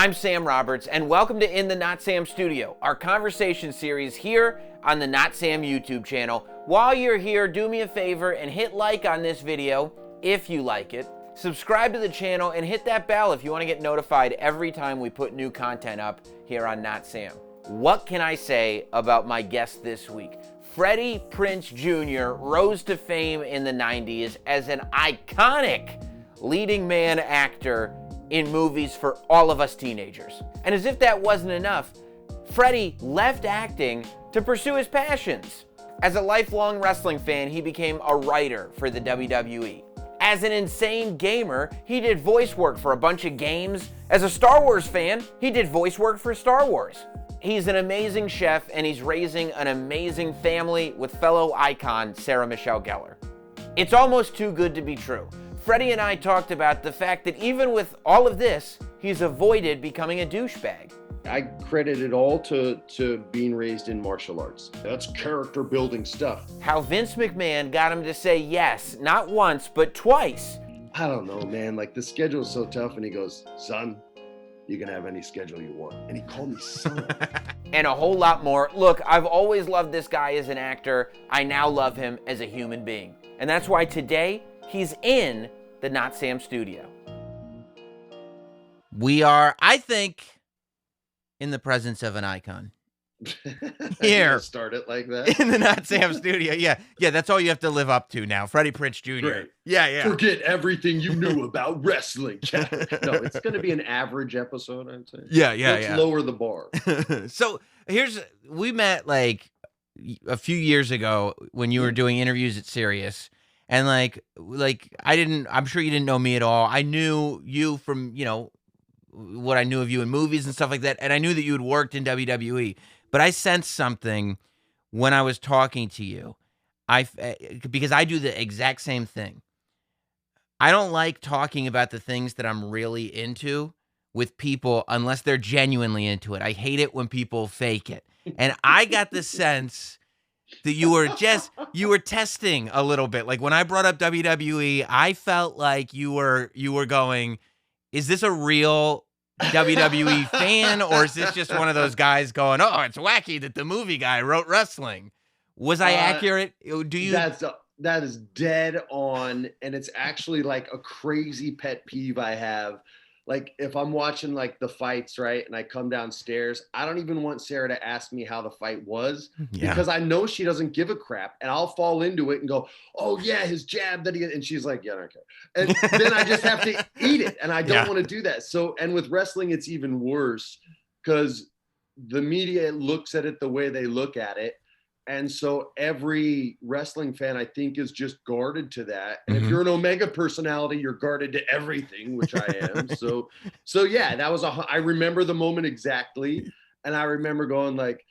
I'm Sam Roberts, and welcome to In the Notsam Studio, our conversation series here on the Notsam YouTube channel. While you're here, do me a favor and hit like on this video if you like it. Subscribe to the channel and hit that bell if you want to get notified every time we put new content up here on Notsam. What can I say about my guest this week? Freddie Prinze Jr. rose to fame in the 90s as an iconic leading man actor in movies for all of us teenagers. And as if that wasn't enough, Freddie left acting to pursue his passions. As a lifelong wrestling fan, he became a writer for the WWE. As an insane gamer, he did voice work for a bunch of games. As a Star Wars fan, he did voice work for Star Wars. He's an amazing chef, and he's raising an amazing family with fellow icon Sarah Michelle Gellar. It's almost too good to be true. Freddie and I talked about the fact that even with all of this, he's avoided becoming a douchebag. I credit it all to being raised in martial arts. That's character building stuff. How Vince McMahon got him to say yes, not once, but twice. I don't know, man. Like, the schedule is so tough, and he goes, son, you can have any schedule you want. And he called me son. And a whole lot more. Look, I've always loved this guy as an actor. I now love him as a human being. And that's why today, he's in the Notsam Studio. We are, I think, in the presence of an icon. Here. Start it like that? In the Notsam Studio. Yeah, that's all you have to live up to now. Freddie Prinze Jr. Great. Yeah. Forget everything you knew about wrestling. No, it's going to be an average episode, I'd say. Yeah. Let's lower the bar. So we met like a few years ago when you were doing interviews at Sirius. And I'm sure you didn't know me at all. I knew you from, what I knew of you in movies and stuff like that. And I knew that you had worked in WWE. But I sensed something when I was talking to you. Because I do the exact same thing. I don't like talking about the things that I'm really into with people unless they're genuinely into it. I hate it when people fake it. And I got the sense that you were testing a little bit. Like when I brought up WWE, I felt like you were going, is this a real WWE fan, or is this just one of those guys going, oh, it's wacky that the movie guy wrote wrestling? Was I accurate? Do you? That is dead on, and it's actually like a crazy pet peeve I have. Like if I'm watching like the fights, right, and I come downstairs, I don't even want Sarah to ask me how the fight was because I know she doesn't give a crap, and I'll fall into it and go, oh yeah, his jab that and she's like, yeah, I don't care. And then I just have to eat it, and I don't want to do that. So, and with wrestling, it's even worse because the media looks at it the way they look at it. And so every wrestling fan, I think, is just guarded to that. And if you're an Omega personality, you're guarded to everything, which I am. So yeah, that was I remember the moment exactly. And I remember going like,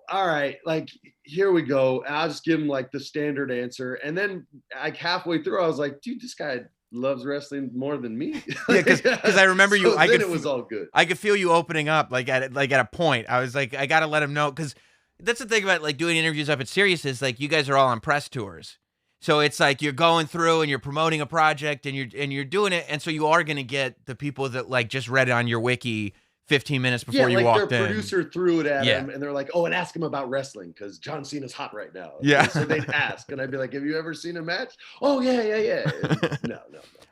all right, like, here we go. And I'll just give him like the standard answer. And then like halfway through, I was like, dude, this guy loves wrestling more than me. Yeah, because I remember you. It was all good. I could feel you opening up like at a point. I was like, I got to let him know, because that's the thing about like doing interviews up at Sirius is like you guys are all on press tours. So it's like you're going through and you're promoting a project and you're doing it. And so you are going to get the people that like just read it on your wiki 15 minutes before you walked in. Their producer threw it at him and they're like, oh, and ask him about wrestling because John Cena's hot right now. Yeah. So they'd ask and I'd be like, have you ever seen a match? Oh, yeah. No.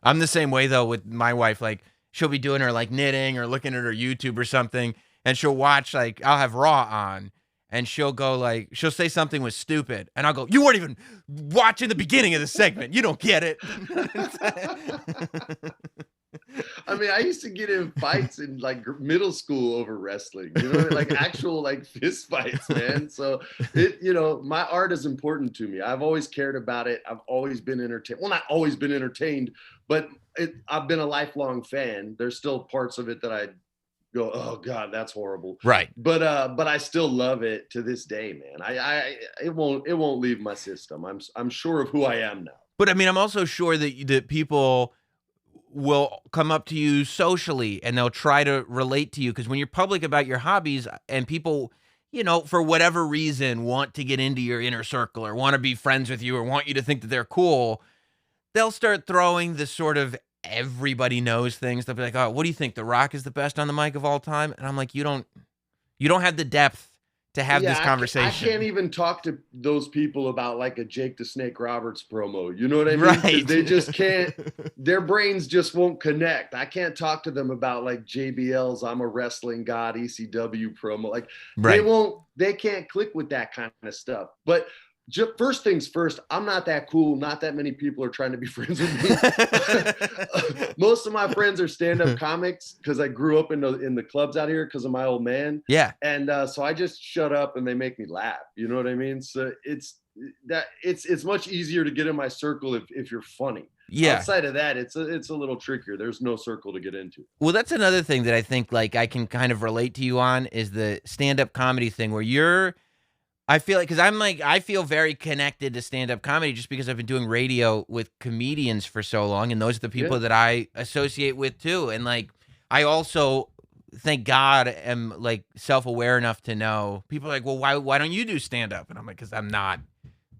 I'm the same way though with my wife. Like she'll be doing her like knitting or looking at her YouTube or something. And she'll watch like, I'll have Raw on. And she'll go like, she'll say something was stupid. And I'll go, you weren't even watching the beginning of the segment. You don't get it. I mean, I used to get in fights in like middle school over wrestling, like actual like fist fights, man. So my art is important to me. I've always cared about it. I've always been entertained. Well, not always been entertained, but I've been a lifelong fan. There's still parts of it that I go, oh God, that's horrible. Right. But I still love it to this day, man. It won't leave my system. I'm sure of who I am now. But I mean, I'm also sure that people will come up to you socially and they'll try to relate to you. Because when you're public about your hobbies and people, for whatever reason, want to get into your inner circle or want to be friends with you or want you to think that they're cool, they'll start throwing the sort of everybody knows things. They'll be like, "Oh, what do you think? The Rock is the best on the mic of all time?" And I'm like, you don't have the depth to have this conversation. I can't even talk to those people about like a Jake the Snake Roberts promo. You know what I mean? Right. They just can't, their brains just won't connect. I can't talk to them about like JBL's I'm a Wrestling God ECW promo. Like they can't click with that kind of stuff. But first things first, I'm not that cool. Not that many people are trying to be friends with me. Most of my friends are stand-up comics because I grew up in the clubs out here because of my old man. Yeah. And so I just shut up and they make me laugh. You know what I mean? So it's much easier to get in my circle if you're funny. Yeah. Outside of that, it's a little trickier. There's no circle to get into. Well, that's another thing that I think like I can kind of relate to you on is the stand-up comedy thing where I feel like, because I feel very connected to stand-up comedy just because I've been doing radio with comedians for so long, and those are the people that I associate with too. And like, I also, thank God, am like self-aware enough to know people are like, well, why don't you do stand-up? And I'm like, because I'm not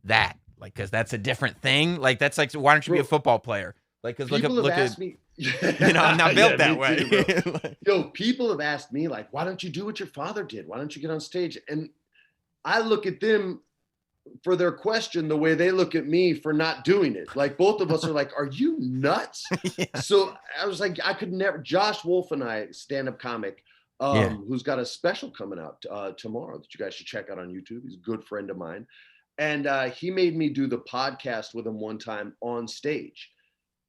that, like, because that's a different thing. Like, that's like, so why don't you be a football player? Like, because look at me. You know, I'm not built that way. Too, yo, people have asked me like, why don't you do what your father did? Why don't you get on stage? And I look at them for their question the way they look at me for not doing it. Like both of us are like, are you nuts? Yeah. So I was like, I could never. Josh Wolf and I, stand-up comic, who's got a special coming out tomorrow that you guys should check out on YouTube. He's a good friend of mine. And he made me do the podcast with him one time on stage.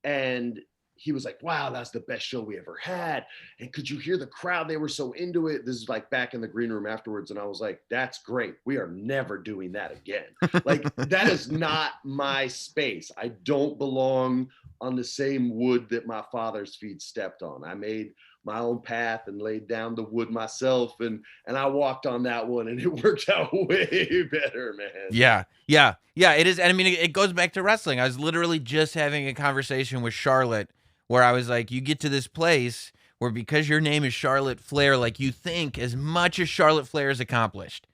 And he was like, wow, that's the best show we ever had. And could you hear the crowd? They were so into it. This is like back in the green room afterwards. And I was like, that's great. We are never doing that again. Like, that is not my space. I don't belong on the same wood that my father's feet stepped on. I made my own path and laid down the wood myself. And I walked on that one and it worked out way better, man. Yeah. It is. And I mean, it goes back to wrestling. I was literally just having a conversation with Charlotte where I was like, you get to this place where because your name is Charlotte Flair, like you think as much as Charlotte Flair has accomplished,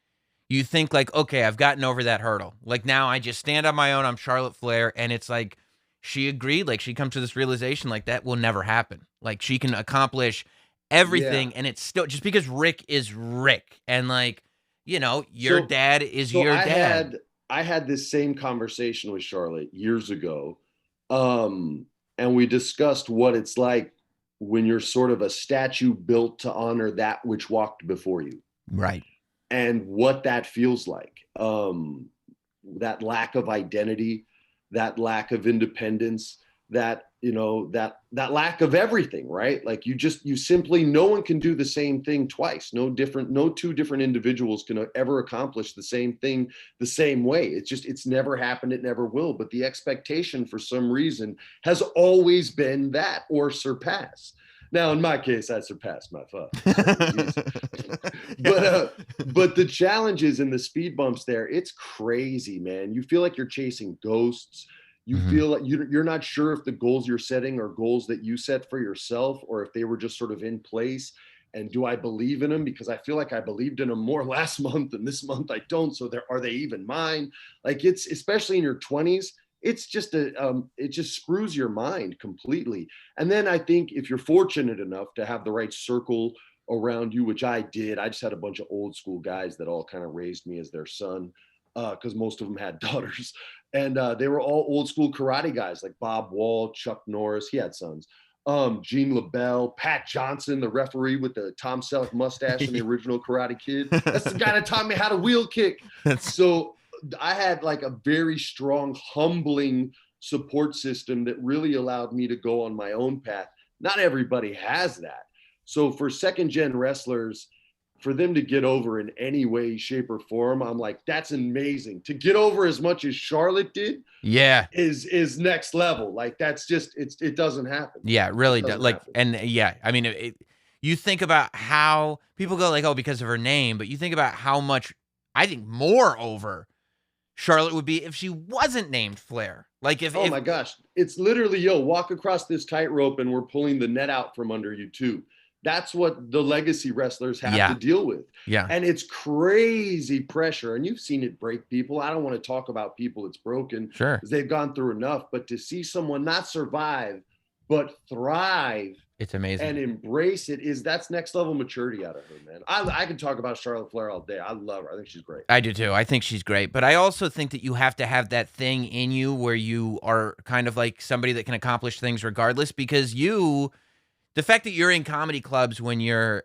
you think like, okay, I've gotten over that hurdle. Like now I just stand on my own. I'm Charlotte Flair. And it's like, she agreed, like she comes to this realization, like that will never happen. Like she can accomplish everything. And it's still just because Rick is Rick. And like, you know, your dad is your dad. I had this same conversation with Charlotte years ago. And we discussed what it's like when you're sort of a statue built to honor that which walked before you. Right. And what that feels like. That lack of identity, that lack of independence, that, you know, that lack of everything, right? Like you simply, no one can do the same thing twice. No two different individuals can ever accomplish the same thing the same way. It's never happened. It never will. But the expectation for some reason has always been that or surpass. Now, in my case, I surpassed my father. But the challenges and the speed bumps there, it's crazy, man. You feel like you're chasing ghosts. You feel like you're not sure if the goals you're setting are goals that you set for yourself or if they were just sort of in place. And do I believe in them? Because I feel like I believed in them more last month and this month I don't. So are they even mine? Like it's, especially in your 20s, it's just it just screws your mind completely. And then I think if you're fortunate enough to have the right circle around you, which I did, I just had a bunch of old school guys that all kind of raised me as their son. Because most of them had daughters, and they were all old school karate guys like Bob Wall, Chuck Norris. He had sons. Gene LaBelle, Pat Johnson, the referee with the Tom Selleck mustache in the original Karate Kid. That's the guy that taught me how to wheel kick. So I had like a very strong, humbling support system that really allowed me to go on my own path. Not everybody has that. So for second gen wrestlers, for them to get over in any way, shape, or form, I'm like, that's amazing. To get over as much as Charlotte did, is next level. Like that's just it doesn't happen. Yeah, it really does. Like, and yeah, I mean, you think about how people go like, oh, because of her name, but you think about how much I think more over Charlotte would be if she wasn't named Flair. Like if my gosh, it's literally walk across this tightrope and we're pulling the net out from under you too. That's what the legacy wrestlers have to deal with. Yeah. And it's crazy pressure. And you've seen it break people. I don't want to talk about people it's broken because they've gone through enough. But to see someone not survive but thrive It's amazing. and embrace it, that's next level maturity out of her, man. I can talk about Charlotte Flair all day. I love her. I think she's great. I do too. I think she's great. But I also think that you have to have that thing in you where you are kind of like somebody that can accomplish things regardless, because the fact that you're in comedy clubs when you're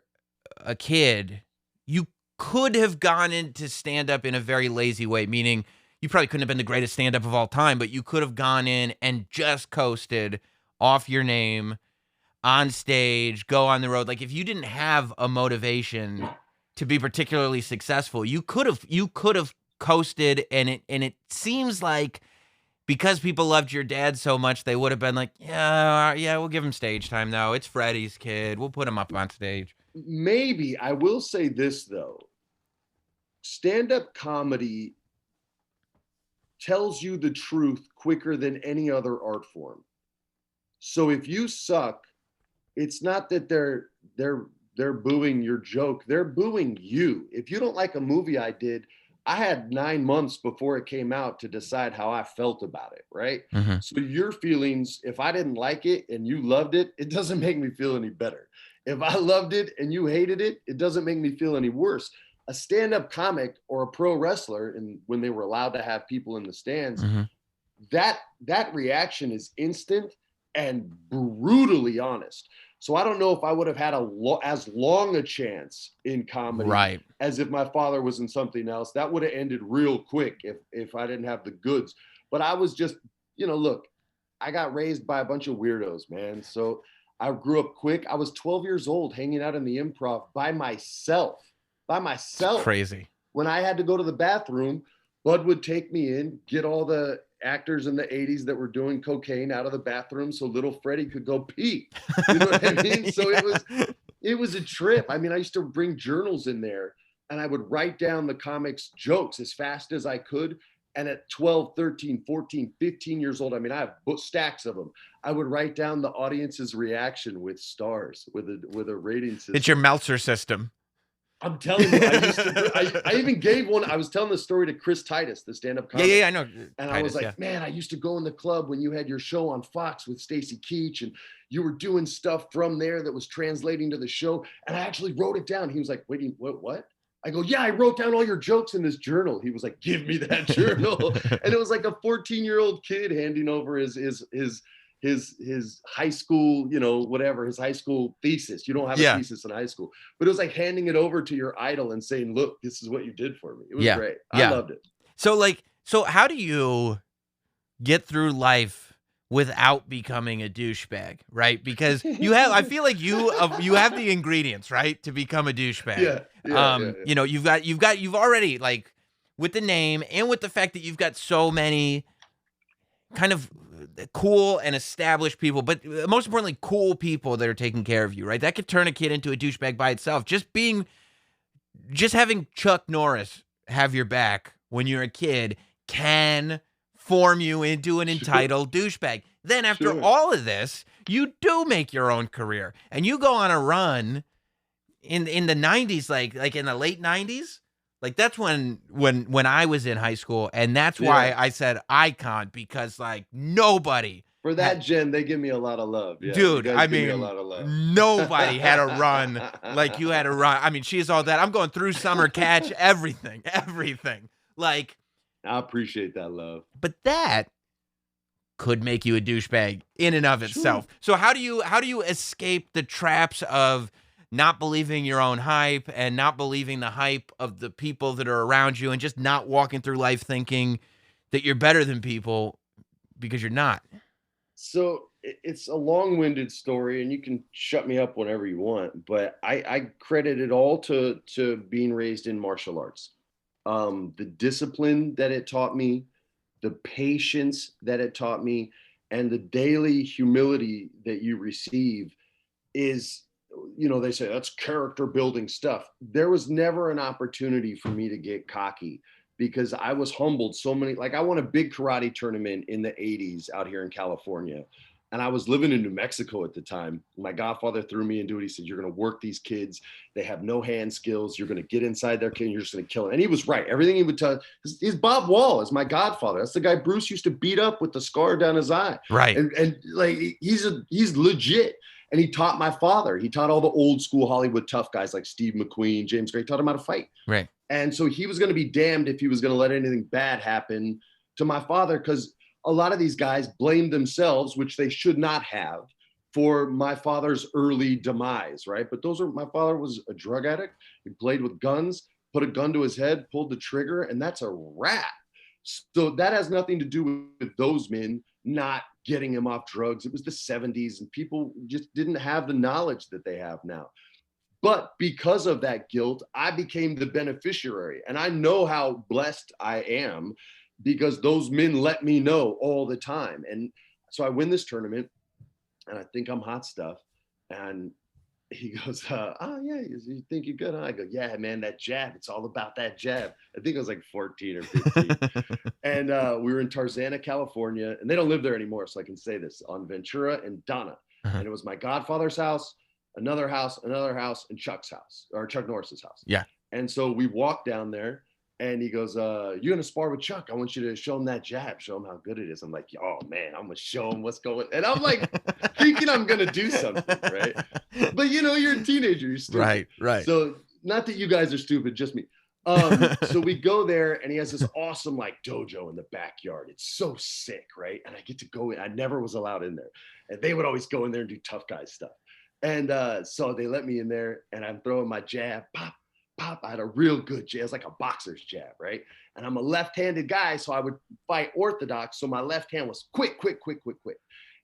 a kid, you could have gone into stand-up in a very lazy way, meaning you probably couldn't have been the greatest stand-up of all time, but you could have gone in and just coasted off your name on stage, go on the road. Like, if you didn't have a motivation to be particularly successful, you could have coasted, and it seems like because people loved your dad so much, they would have been like, yeah, we'll give him stage time though. It's Freddie's kid. We'll put him up on stage. Maybe. I will say this though. Stand-up comedy tells you the truth quicker than any other art form. So if you suck, it's not that they're booing your joke. They're booing you. If you don't like a movie I did, I had 9 months before it came out to decide how I felt about it, right? Mm-hmm. So your feelings, if I didn't like it and you loved it, it doesn't make me feel any better. If I loved it and you hated it, it doesn't make me feel any worse. A stand-up comic or a pro wrestler, and when they were allowed to have people in the stands, Mm-hmm. that reaction is instant and brutally honest. So I don't know if I would have had as long a chance in comedy, Right, as if my father was in something else. That would have ended real quick if I didn't have the goods. But I was just, look, I got raised by a bunch of weirdos, man. So I grew up quick. I was 12 years old hanging out in the Improv by myself. crazy. When I had to go to the bathroom, Bud would take me in, get all the actors in the 80s that were doing cocaine out of the bathroom so little Freddie could go pee. You know what I mean? So it was a trip. I mean, I used to bring journals in there and I would write down the comics' jokes as fast as I could. And at 12, 13, 14, 15 years old, I mean, I have stacks of them. I would write down the audience's reaction with stars, with a rating system. It's your Meltzer system. I'm telling you, I even gave one. I was telling the story to Chris Titus, the stand-up comic. Yeah, I know. And I was like, man, I used to go in the club when you had your show on Fox with Stacy Keach, and you were doing stuff from there that was translating to the show. And I actually wrote it down. He was like, wait, what? I go, yeah, I wrote down all your jokes in this journal. He was like, give me that journal. And it was like a 14-year-old kid handing over his high school, whatever, his high school thesis. You don't have a thesis in high school, but it was like handing it over to your idol and saying, look, this is what you did for me. It was great. I loved it. So how do you get through life without becoming a douchebag, right? Because I feel like you have the ingredients, right, to become a douchebag. Yeah. You've already, like, with the name and with the fact that you've got so many kind of cool and established people, but most importantly, cool people that are taking care of you, right? That could turn a kid into a douchebag by itself. Just having Chuck Norris have your back when you're a kid can form you into an entitled douchebag. Then after all of this, you do make your own career and you go on a run in the 90s, like in the late 90s. Like, that's when I was in high school, and that's why I said icon, because like nobody for that gen, they give me a lot of love. Yeah, dude, I mean, a lot of love. Nobody had a run like you had a run. I mean, She's All That. I'm going through summer, catch everything. Like, I appreciate that love, but that could make you a douchebag in and of itself. So how do you escape the traps of not believing your own hype and not believing the hype of the people that are around you and just not walking through life thinking that you're better than people because you're not? So it's a long-winded story and you can shut me up whenever you want, but I credit it all to being raised in martial arts. The discipline that it taught me, the patience that it taught me, and the daily humility that you receive is, they say that's character building stuff. There was never an opportunity for me to get cocky because I was humbled so many. Like, I won a big karate tournament in the 80s out here in California. And I was living in New Mexico at the time. My godfather threw me into it. He said, you're going to work these kids. They have no hand skills. You're going to get inside their kid and you're just going to kill them. And he was right. Everything he would tell, is Bob Wall is my godfather. That's the guy Bruce used to beat up with the scar down his eye. Right. And like, he's legit. And he taught my father. He taught all the old school Hollywood tough guys like Steve McQueen, James Gray, taught him how to fight. Right. And so he was going to be damned if he was going to let anything bad happen to my father, because a lot of these guys blame themselves, which they should not have, for my father's early demise, right? But my father was a drug addict. He played with guns, put a gun to his head, pulled the trigger, and that's a wrap. So that has nothing to do with those men not getting him off drugs. It was the 70s and people just didn't have the knowledge that they have now. But because of that guilt, I became the beneficiary. And I know how blessed I am, because those men let me know all the time. And so I win this tournament and I think I'm hot stuff. And he goes, oh yeah, you think you're good? Huh? I go, yeah, man, that jab, it's all about that jab. I think I was like 14 or 15. And we were in Tarzana, California, and they don't live there anymore. So I can say this, on Ventura and Donna. And it was my godfather's house, another house, and Chuck's house, or Chuck Norris's house. Yeah. And so we walked down there. And he goes, you're going to spar with Chuck. I want you to show him that jab, show him how good it is. I'm like, oh, man, I'm going to show him what's going on. And I'm like thinking I'm going to do something, right? But, you're a teenager. You're stupid. Right. So not that you guys are stupid, just me. So we go there and he has this awesome like dojo in the backyard. It's so sick, right? And I get to go in. I never was allowed in there. And they would always go in there and do tough guy stuff. And so they let me in there and I'm throwing my jab, pop. I had a real good jab. It's like a boxer's jab, right? And I'm a left-handed guy, so I would fight orthodox. So my left hand was quick.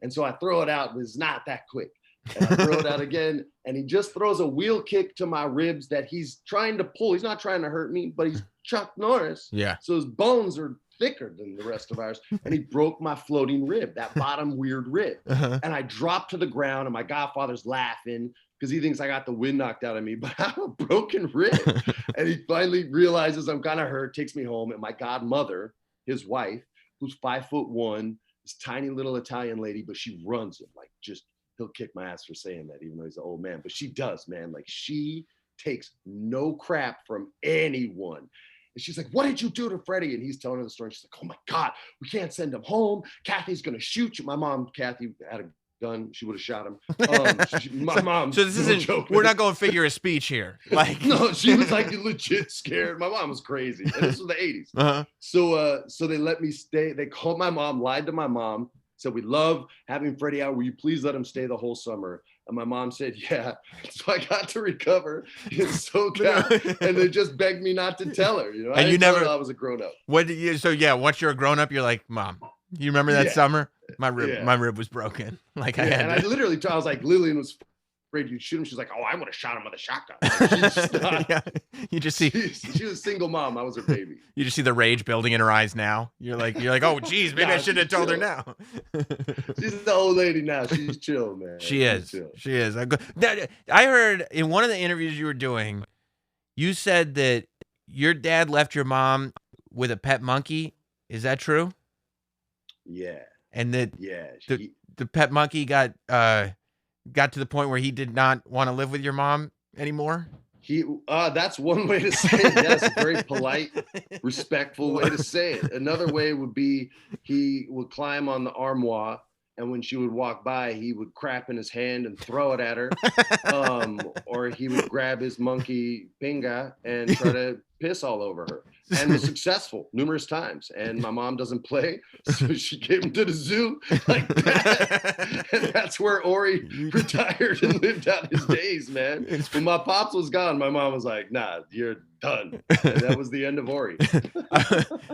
And so I throw it out, but it's not that quick. And I throw it out again, and he just throws a wheel kick to my ribs that he's trying to pull. He's not trying to hurt me, but he's Chuck Norris. Yeah. So his bones are thicker than the rest of ours. And he broke my floating rib, that bottom weird rib. And I dropped to the ground, and my godfather's laughing, because he thinks I got the wind knocked out of me, but I have a broken rib. And he finally realizes I'm kind of hurt, takes me home. And my godmother, his wife, who's 5'1", this tiny little Italian lady, but she runs him. Like, just, he'll kick my ass for saying that, even though he's an old man. But she does, man. Like, she takes no crap from anyone. And she's like, what did you do to Freddie? And he's telling her the story. She's like, oh my God, we can't send him home. Kathy's going to shoot you. My mom, Kathy, had a gun. She would have shot him. My mom. So this isn't. We're not going to figure a speech here. Like no, she was like legit scared. My mom was crazy. And this was the 80s. So they let me stay. They called my mom, lied to my mom, said we love having Freddie out. Will you please let him stay the whole summer? And my mom said, yeah. So I got to recover in SoCal, and they just begged me not to tell her. And I didn't tell her I was a grown up. What did you? So yeah, once you're a grown up, you're like, Mom, you remember that summer? My rib was broken. Like I literally, I was like, Lillian was afraid you'd shoot him. She's like, oh, I would have shot him with a shotgun. You just see she was a single mom. I was her baby. You just see the rage building in her eyes now. You're like, oh, geez, maybe I shouldn't have told her now. She's the old lady now. She's chill, man. She is. I heard in one of the interviews you were doing, you said that your dad left your mom with a pet monkey. Is that true? Yeah. And that the pet monkey got to the point where he did not want to live with your mom anymore? That's one way to say it. Yes, a very polite, respectful way to say it. Another way would be he would climb on the armoire, and when she would walk by, he would crap in his hand and throw it at her. Or he would grab his monkey pinga and try to piss all over her. And was successful numerous times. And my mom doesn't play, so she gave him to the zoo like that. And that's where Ori retired and lived out his days, man. When my pops was gone, my mom was like, nah, you're done. And that was the end of Ori.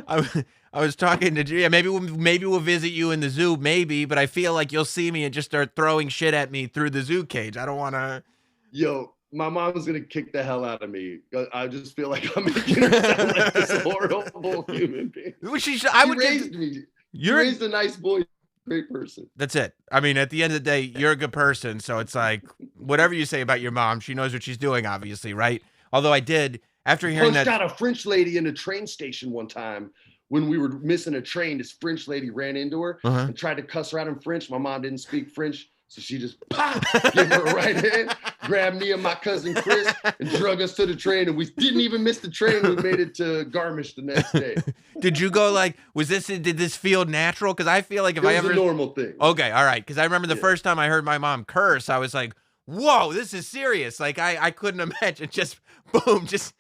I was talking to maybe we'll visit you in the zoo, maybe, but I feel like you'll see me and just start throwing shit at me through the zoo cage. I don't want to. Yo, my mom's going to kick the hell out of me. I just feel like I'm making her sound like this horrible human being. She raised me. You raised a nice boy, great person. That's it. I mean, at the end of the day, you're a good person. So it's like, whatever you say about your mom, she knows what she's doing, obviously, right? Although I did, after hearing punched out a French lady in a train station one time when we were missing a train, this French lady ran into her and tried to cuss her out in French. My mom didn't speak French, so she just gave her a right hand, grabbed me and my cousin Chris, and drug us to the train. And we didn't even miss the train. We made it to Garmisch the next day. Did you go like, did this feel natural? Because I feel like if it was a normal thing. Okay, all right. Because I remember the first time I heard my mom curse, I was like, whoa, this is serious. Like I couldn't imagine just boom, just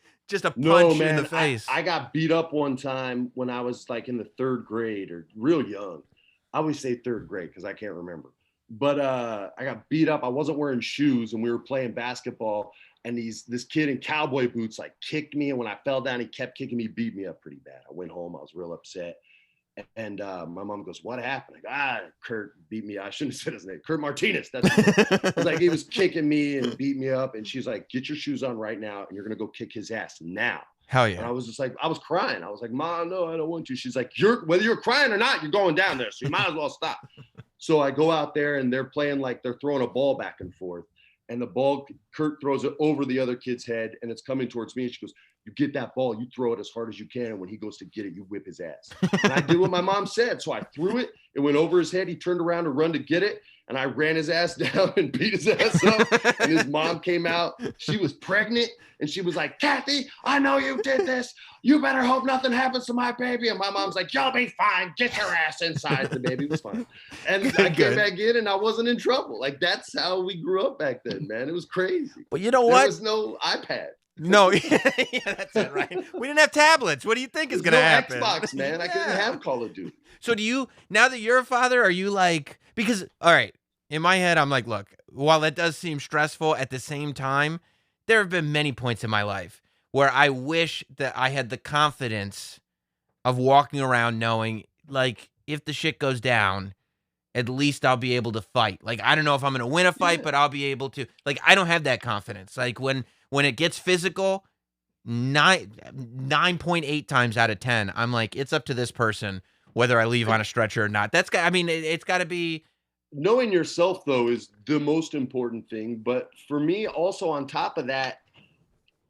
a punch in the face. I got beat up one time when I was like in the 3rd grade or real young. I always say 3rd grade because I can't remember. But I got beat up. I wasn't wearing shoes and we were playing basketball. And this kid in cowboy boots like kicked me. And when I fell down, he kept kicking me, beat me up pretty bad. I went home. I was real upset. And my mom goes, what happened? I go, Kurt beat me. I shouldn't have said his name. Kurt Martinez. That's I was like, he was kicking me and beat me up. And she's like, get your shoes on right now. And you're going to go kick his ass now. Hell yeah. And I was just like, I was crying. I was like, Mom, no, I don't want to. She's like, whether you're crying or not, you're going down there. So you might as well stop. So I go out there and they're playing like they're throwing a ball back and forth. And the ball, Kurt throws it over the other kid's head and it's coming towards me. And she goes, you get that ball, you throw it as hard as you can. And when he goes to get it, you whip his ass. And I did what my mom said. So I threw it. It went over his head. He turned around to run to get it. And I ran his ass down and beat his ass up. And his mom came out. She was pregnant. And she was like, Kathy, I know you did this. You better hope nothing happens to my baby. And my mom's like, you'll be fine. Get your ass inside. The baby was fine. And I came back in and I wasn't in trouble. Like, that's how we grew up back then, man. It was crazy. Well, you know what? There was no iPad. No, yeah, that's it, right? We didn't have tablets. What do you think is going to happen? Xbox, man. I couldn't have Call of Duty. So now that you're a father, are you like, because, all right, in my head, I'm like, look, while that does seem stressful, at the same time, there have been many points in my life where I wish that I had the confidence of walking around knowing, like, if the shit goes down, at least I'll be able to fight. Like, I don't know if I'm going to win a fight, but I'll be able to. Like, I don't have that confidence. Like, when it gets physical, 9.8 times out of 10, I'm like, it's up to this person whether I leave on a stretcher or not. It's got to be. Knowing yourself, though, is the most important thing. But for me, also on top of that,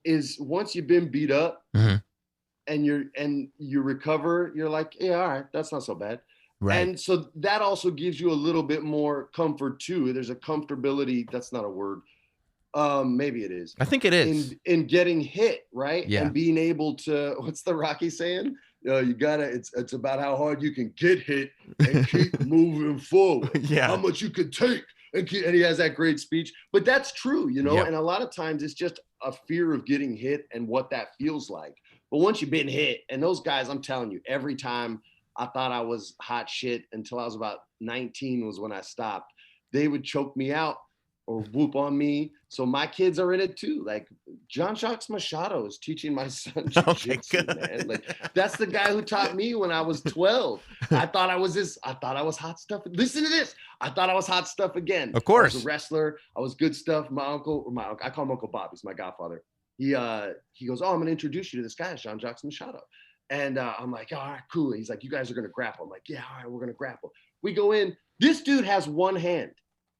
is once you've been beat up and you recover, you're like, yeah, all right, that's not so bad. Right. And so that also gives you a little bit more comfort too. There's a comfortability. That's not a word. Maybe it is. I think it is. In getting hit, right? Yeah. And being able to, what's the Rocky saying? You gotta, it's about how hard you can get hit and keep moving forward. Yeah. How much you can take and he has that great speech. But that's true, you know, and a lot of times it's just a fear of getting hit and what that feels like. But once you've been hit, and those guys, I'm telling you, every time I thought I was hot shit until I was about 19 was when I stopped. They would choke me out or whoop on me. So my kids are in it too. Like Jean-Jacques Machado is teaching my son jiu-jitsu, man. Like that's the guy who taught me when I was 12. I thought I was hot stuff. Listen to this. I thought I was hot stuff again. Of course. I was a wrestler. I was good stuff. My uncle, I call him Uncle Bob. He's my godfather. He goes, oh, I'm going to introduce you to this guy, Jean-Jacques Machado. And I'm like, all right, cool. And he's like, you guys are going to grapple. I'm like, yeah, all right, we're going to grapple. We go in. This dude has one hand.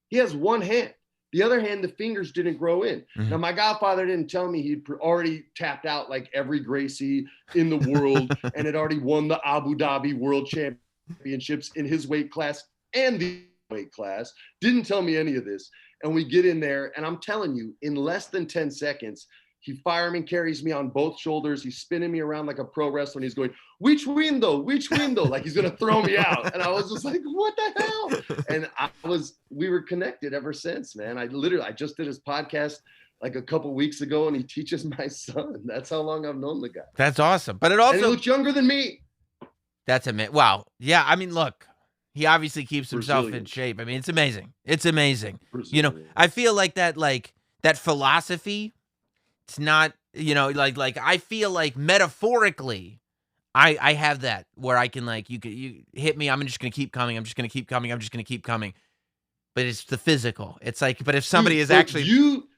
He has one hand. The other hand, the fingers didn't grow in. Mm-hmm. Now, my godfather didn't tell me he'd already tapped out like every Gracie in the world and had already won the Abu Dhabi World Championships in his weight class and the weight class. Didn't tell me any of this. And we get in there, and I'm telling you, in less than 10 seconds, he fireman carries me on both shoulders. He's spinning me around like a pro wrestler. And he's going, which window? Like he's going to throw me out. And I was just like, what the hell? And we were connected ever since, man. I just did his podcast like a couple weeks ago and he teaches my son. That's how long I've known the guy. That's awesome. But and he looks younger than me. That's amazing. Wow. Yeah. I mean, look, he obviously keeps himself in shape. I mean, it's amazing. It's amazing. You know, I feel like that philosophy, it's not, you know, like I feel like metaphorically, I have that where I can like, you hit me. I'm just going to keep coming. I'm just going to keep coming. I'm just going to keep coming. But it's the physical. It's like, but if somebody is actually. You,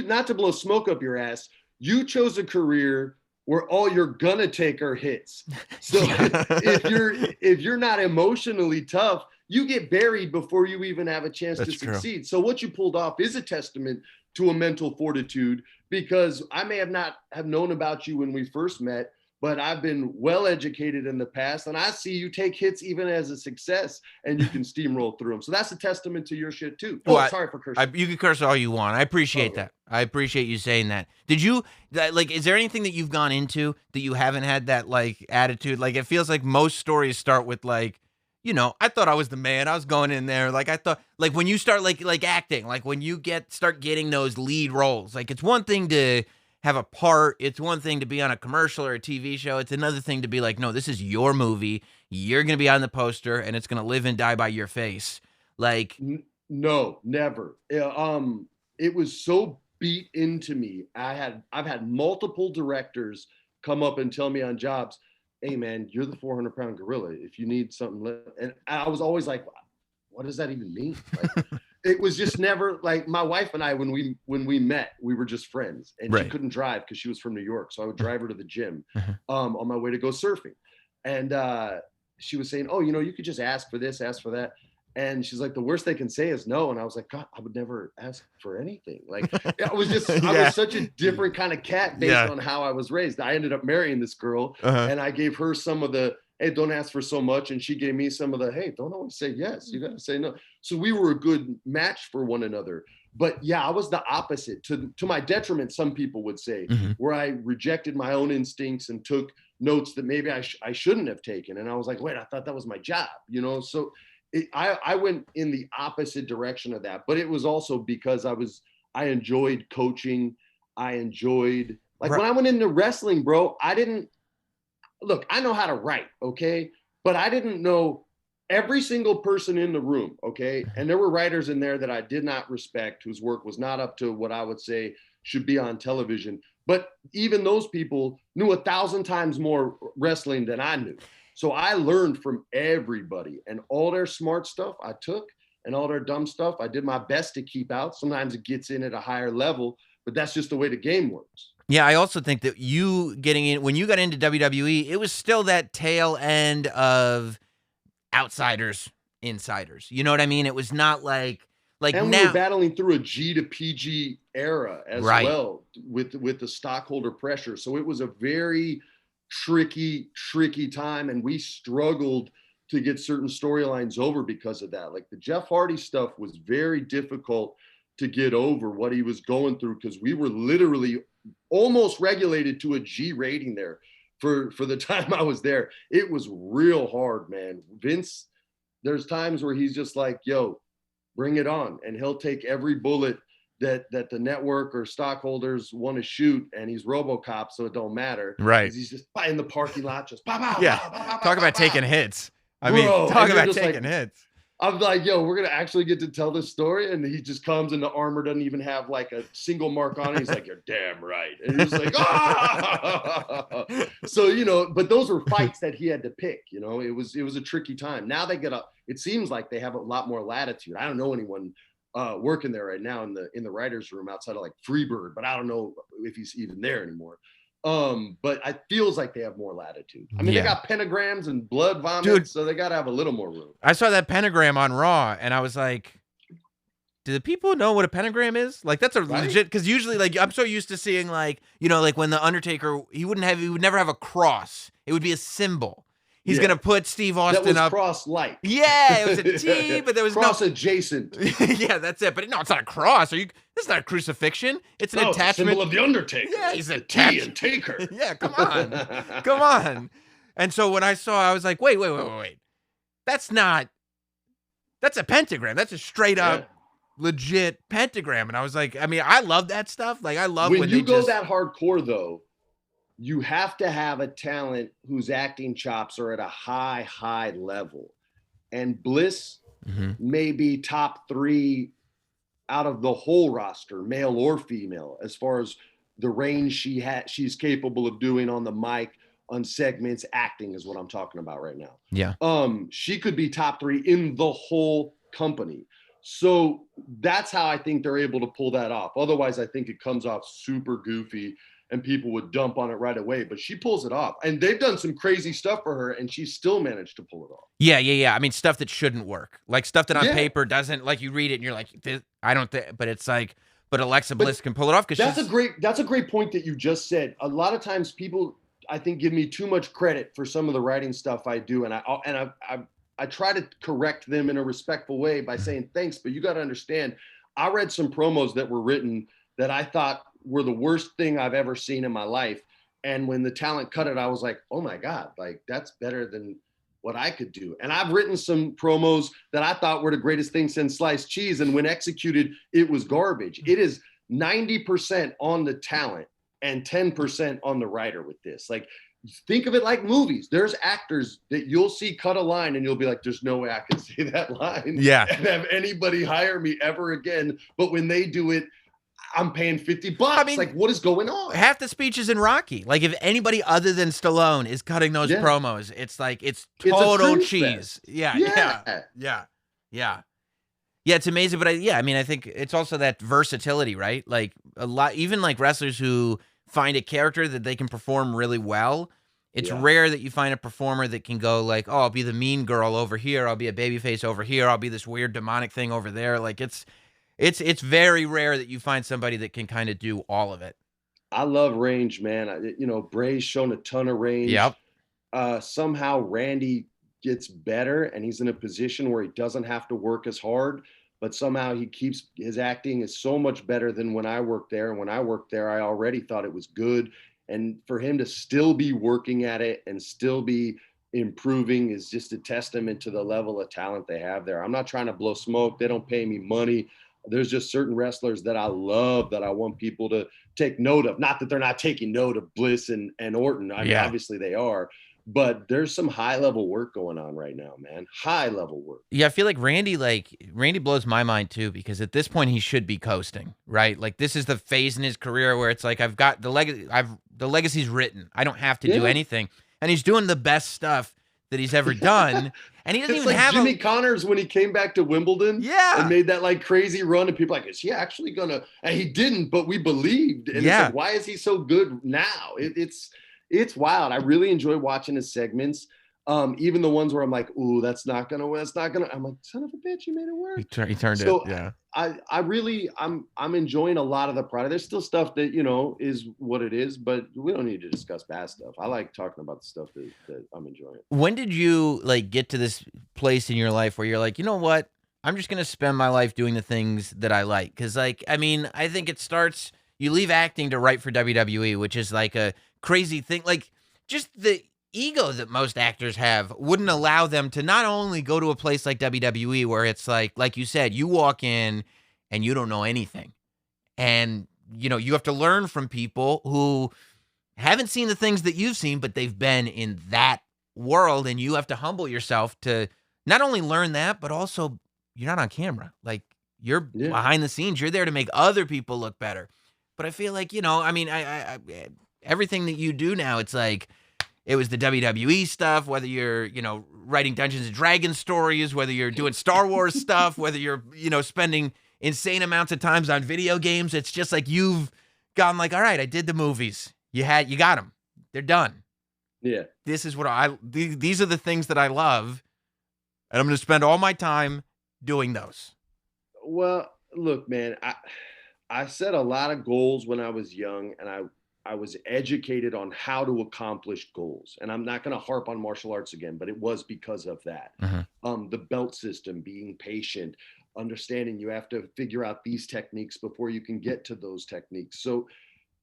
not to blow smoke up your ass, you chose a career where all you're going to take are hits. So if you're not emotionally tough, you get buried before you even have a chance to succeed. True. So what you pulled off is a testament to a mental fortitude, because I may have not have known about you when we first met, but I've been well educated in the past, and I see you take hits even as a success, and you can steamroll through them. So that's a testament to your shit too. Well, sorry for cursing. You can curse all you want. I appreciate that. I appreciate you saying that. Did you like? Is there anything that you've gone into that you haven't had that like attitude? Like it feels like most stories start with like, I thought I was the man. I was going in there like I thought. Like when you start like acting, like when you start getting those lead roles. Like it's one thing to have a part. It's one thing to be on a commercial or a TV show. It's another thing to be like, no, this is your movie. You're gonna be on the poster, and it's gonna live and die by your face. Like. No, never. It was so beat into me. I've had multiple directors come up and tell me on jobs, "Hey man, you're the 400-pound gorilla. If you need something," and I was always like, "What does that even mean?" Like, it was just never like my wife and I when we met, we were just friends, and she couldn't drive because she was from New York, so I would drive her to the gym on my way to go surfing, and she was saying, "Oh, you could just ask for this, ask for that." And she's like, the worst they can say is no. And I was like, God, I would never ask for anything. Like, I was such a different kind of cat based on how I was raised. I ended up marrying this girl and I gave her some of the, hey, don't ask for so much. And she gave me some of the, hey, don't always say yes. You got to say no. So we were a good match for one another. But yeah, I was the opposite to my detriment, some people would say, where I rejected my own instincts and took notes that maybe I shouldn't have taken. And I was like, wait, I thought that was my job, So I went in the opposite direction of that, but it was also because I enjoyed coaching. I enjoyed, when I went into wrestling, bro, I know how to write, okay? But I didn't know every single person in the room, okay? And there were writers in there that I did not respect, whose work was not up to what I would say should be on television. But even those people knew 1,000 times more wrestling than I knew. So I learned from everybody, and all their smart stuff I took, and all their dumb stuff I did my best to keep out. Sometimes it gets in at a higher level, but that's just the way the game works. Yeah, I also think that you getting in, when you got into WWE, it was still that tail end of outsiders, insiders. You know what I mean? It was not like and now. We were battling through a G to PG era as well with the stockholder pressure. So it was a very tricky time, and we struggled to get certain storylines over because of that. Like the Jeff Hardy stuff was very difficult to get over what he was going through, because we were literally almost regulated to a G rating there for the time I was there. It was real hard, man. Vince, there's times where he's just like, yo, bring it on, and he'll take every bullet that the network or stockholders want to shoot, and he's RoboCop, so it don't matter. Right. He's just in the parking lot, just pow, pow, yeah. Pow, pow, pow, talk pow, about pow. taking hits. I mean, talk about taking hits. I'm like, yo, we're gonna actually get to tell this story, and he just comes, and the armor doesn't even have like a single mark on it. He's like, you're damn right, and he's like, ah. So but those were fights that he had to pick. It was a tricky time. Now it seems like they have a lot more latitude. I don't know anyone working there right now in the writer's room outside of like Freebird, but I don't know if he's even there anymore. But it feels like they have more latitude. I mean, they got pentagrams and blood vomit, dude, so they got to have a little more room. I saw that pentagram on Raw, and I was like, do the people know what a pentagram is? Like, that's a legit, because usually, like, I'm so used to seeing, like, like when the Undertaker, he would never have a cross. It would be a symbol. He's going to put Steve Austin that was up. cross-like. Yeah, it was a T, but there was cross adjacent. Yeah, that's it. But no, it's not a cross. It's not a crucifixion. It's an attachment. Symbol of the Undertaker. Yeah, he's a T and Taker. Yeah, come on. Come on. And so when I saw, I was like, wait. That's a pentagram. That's a straight up legit pentagram. And I was like, I mean, I love that stuff. Like, I love when you go that hardcore, though. You have to have a talent whose acting chops are at a high level. And Bliss may be top 3 out of the whole roster, male or female, as far as the range she's capable of doing on the mic, on segments. Acting is what I'm talking about right now. Yeah. She could be top 3 in the whole company. So that's how I think they're able to pull that off. Otherwise, I think it comes off super goofy, and people would dump on it right away, but she pulls it off. And they've done some crazy stuff for her, and she's still managed to pull it off. Yeah. I mean, stuff that shouldn't work. Like, stuff that on paper doesn't, like, you read it and you're like, I don't think, but it's like, but Alexa Bliss can pull it off. That's a great point that you just said. A lot of times people I think, give me too much credit for some of the writing stuff I do. And I try to correct them in a respectful way by saying thanks, but you got to understand, I read some promos that were written that I thought were the worst thing I've ever seen in my life. And when the talent cut it, I was like, oh my God, like that's better than what I could do. And I've written some promos that I thought were the greatest thing since sliced cheese. And when executed, it was garbage. It is 90% on the talent and 10% on the writer with this. Like, think of it like movies. There's actors that you'll see cut a line and you'll be like, there's no way I can say that line and have anybody hire me ever again. But when they do it, I'm paying $50. I mean, like, what is going on? Half the speeches in Rocky. Like, if anybody other than Stallone is cutting those promos, it's like, it's total cheese. Yeah. It's amazing. But I mean, I think it's also that versatility, right? Like, a lot, even like wrestlers who find a character that they can perform really well. It's rare that you find a performer that can go like, oh, I'll be the mean girl over here. I'll be a babyface over here. I'll be this weird demonic thing over there. Like, it's very rare that you find somebody that can kind of do all of it. I love range, man. You know, Bray's shown a ton of range. Yep. Somehow Randy gets better and he's in a position where he doesn't have to work as hard, but somehow he keeps his acting is so much better than when I worked there. And when I worked there, I already thought it was good. And for him to still be working at it and still be improving is just a testament to the level of talent they have there. I'm not trying to blow smoke. They don't pay me money. There's just certain wrestlers that I love that I want people to take note of. Not that they're not taking note of Bliss and Orton. I mean, obviously they are. But there's some high-level work going on right now, man. High-level work. Yeah, I feel like Randy blows my mind too, because at this point he should be coasting, right? Like, this is the phase in his career where it's like, I've got the legacy's written. I don't have to do anything, and he's doing the best stuff that he's ever done. And he doesn't even have Jimmy Connors when he came back to Wimbledon and made that like crazy run, and people are like, is he actually gonna? And he didn't, but we believed. And it's like, why is he so good now? It's wild. I really enjoy watching his segments. Even the ones where I'm like, ooh, that's not gonna. I'm like, son of a bitch, you made it work. He turned it. Yeah. I'm enjoying a lot of the product. There's still stuff that, you know, is what it is, but we don't need to discuss bad stuff. I like talking about the stuff that I'm enjoying. When did you like get to this place in your life where you're like, you know what? I'm just gonna spend my life doing the things that I like. Because, like, I mean, I think it starts. You leave acting to write for WWE, which is like a crazy thing. Like, just the ego that most actors have wouldn't allow them to not only go to a place like WWE where it's like you said, you walk in and you don't know anything. And, you know, you have to learn from people who haven't seen the things that you've seen, but they've been in that world. And you have to humble yourself to not only learn that, but also you're not on camera. Like, you're behind the scenes. You're there to make other people look better. But I feel like, you know, I mean, I everything that you do now, it's like, it was the WWE stuff, whether you're, you know, writing Dungeons and Dragons stories, whether you're doing Star Wars stuff, whether you're, you know, spending insane amounts of times on video games. It's just like you've gone like, all right, I did the movies. You got them. They're done. Yeah. This is what these are the things that I love. And I'm going to spend all my time doing those. Well, look, man, I set a lot of goals when I was young, and I was educated on how to accomplish goals. And I'm not going to harp on martial arts again, but it was because of that. The belt system, being patient, understanding you have to figure out these techniques before you can get to those techniques. So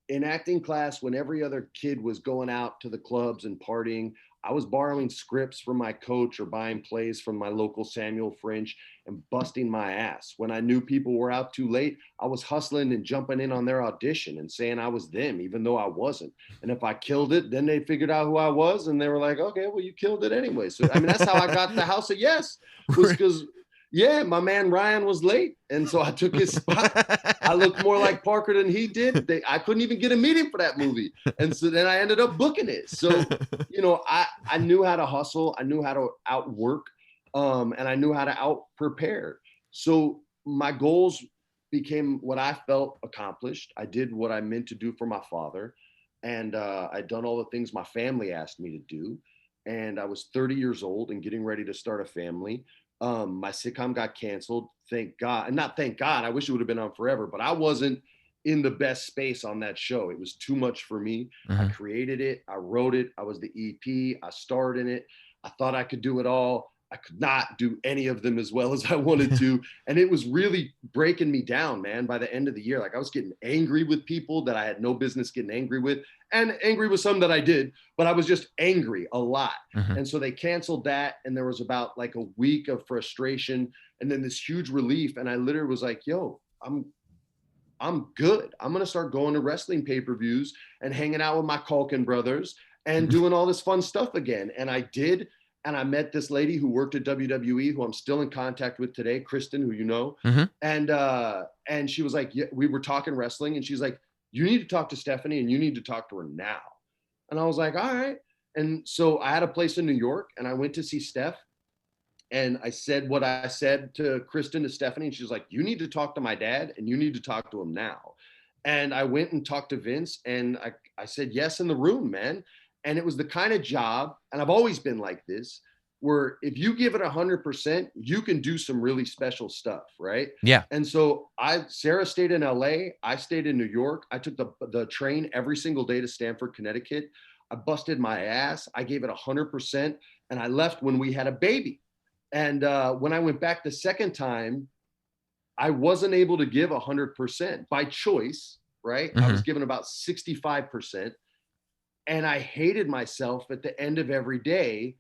in acting class, when every other kid was going out to the clubs and partying, I was borrowing scripts from my coach or buying plays from my local Samuel French and busting my ass. When I knew people were out too late, I was hustling and jumping in on their audition and saying I was them, even though I wasn't. And if I killed it, then they figured out who I was, and they were like, okay, well, you killed it anyway. So, I mean, that's how I got the House of Yes, was because, my man Ryan was late. And so I took his spot. I looked more like Parker than he did. I couldn't even get a meeting for that movie. And so then I ended up booking it. So, you know, I knew how to hustle. I knew how to outwork. And I knew how to out-prepare. So my goals became what I felt accomplished. I did what I meant to do for my father. And I'd done all the things my family asked me to do. And I was 30 years old and getting ready to start a family. My sitcom got canceled. Thank God. And not thank God. I wish it would have been on forever, but I wasn't in the best space on that show. It was too much for me. I created it. I wrote it. I was the EP. I starred in it. I thought I could do it all. I could not do any of them as well as I wanted to. And it was really breaking me down, man, by the end of the year. Like I was getting angry with people that I had no business getting angry with, and angry with some that I did, but I was just angry a lot. And so they canceled that. And there was about like a week of frustration and then this huge relief. And I literally was like, yo, I'm good. I'm going to start going to wrestling pay-per-views and hanging out with my Culkin brothers and doing all this fun stuff again. And I did. And I met this lady who worked at WWE, who I'm still in contact with today, Kristen, who you know. And she was like, yeah, we were talking wrestling, and she's like, you need to talk to Stephanie, and you need to talk to her now. And I was like, all right. And so I had a place in New York, and I went to see Steph. And I said what I said to Kristen, to Stephanie, and she's like, you need to talk to my dad, and you need to talk to him now. And I went and talked to Vince, and I said yes in the room, man. And it was the kind of job, and I've always been like this, where if you give it 100%, you can do some really special stuff, right? Yeah. And so Sarah stayed in LA, I stayed in New York. I took the train every single day to Stamford, Connecticut. I busted my ass. I gave it 100%, and I left when we had a baby. And when I went back the second time, I wasn't able to give 100% by choice, right? I was given about 65%. And I hated myself at the end of every day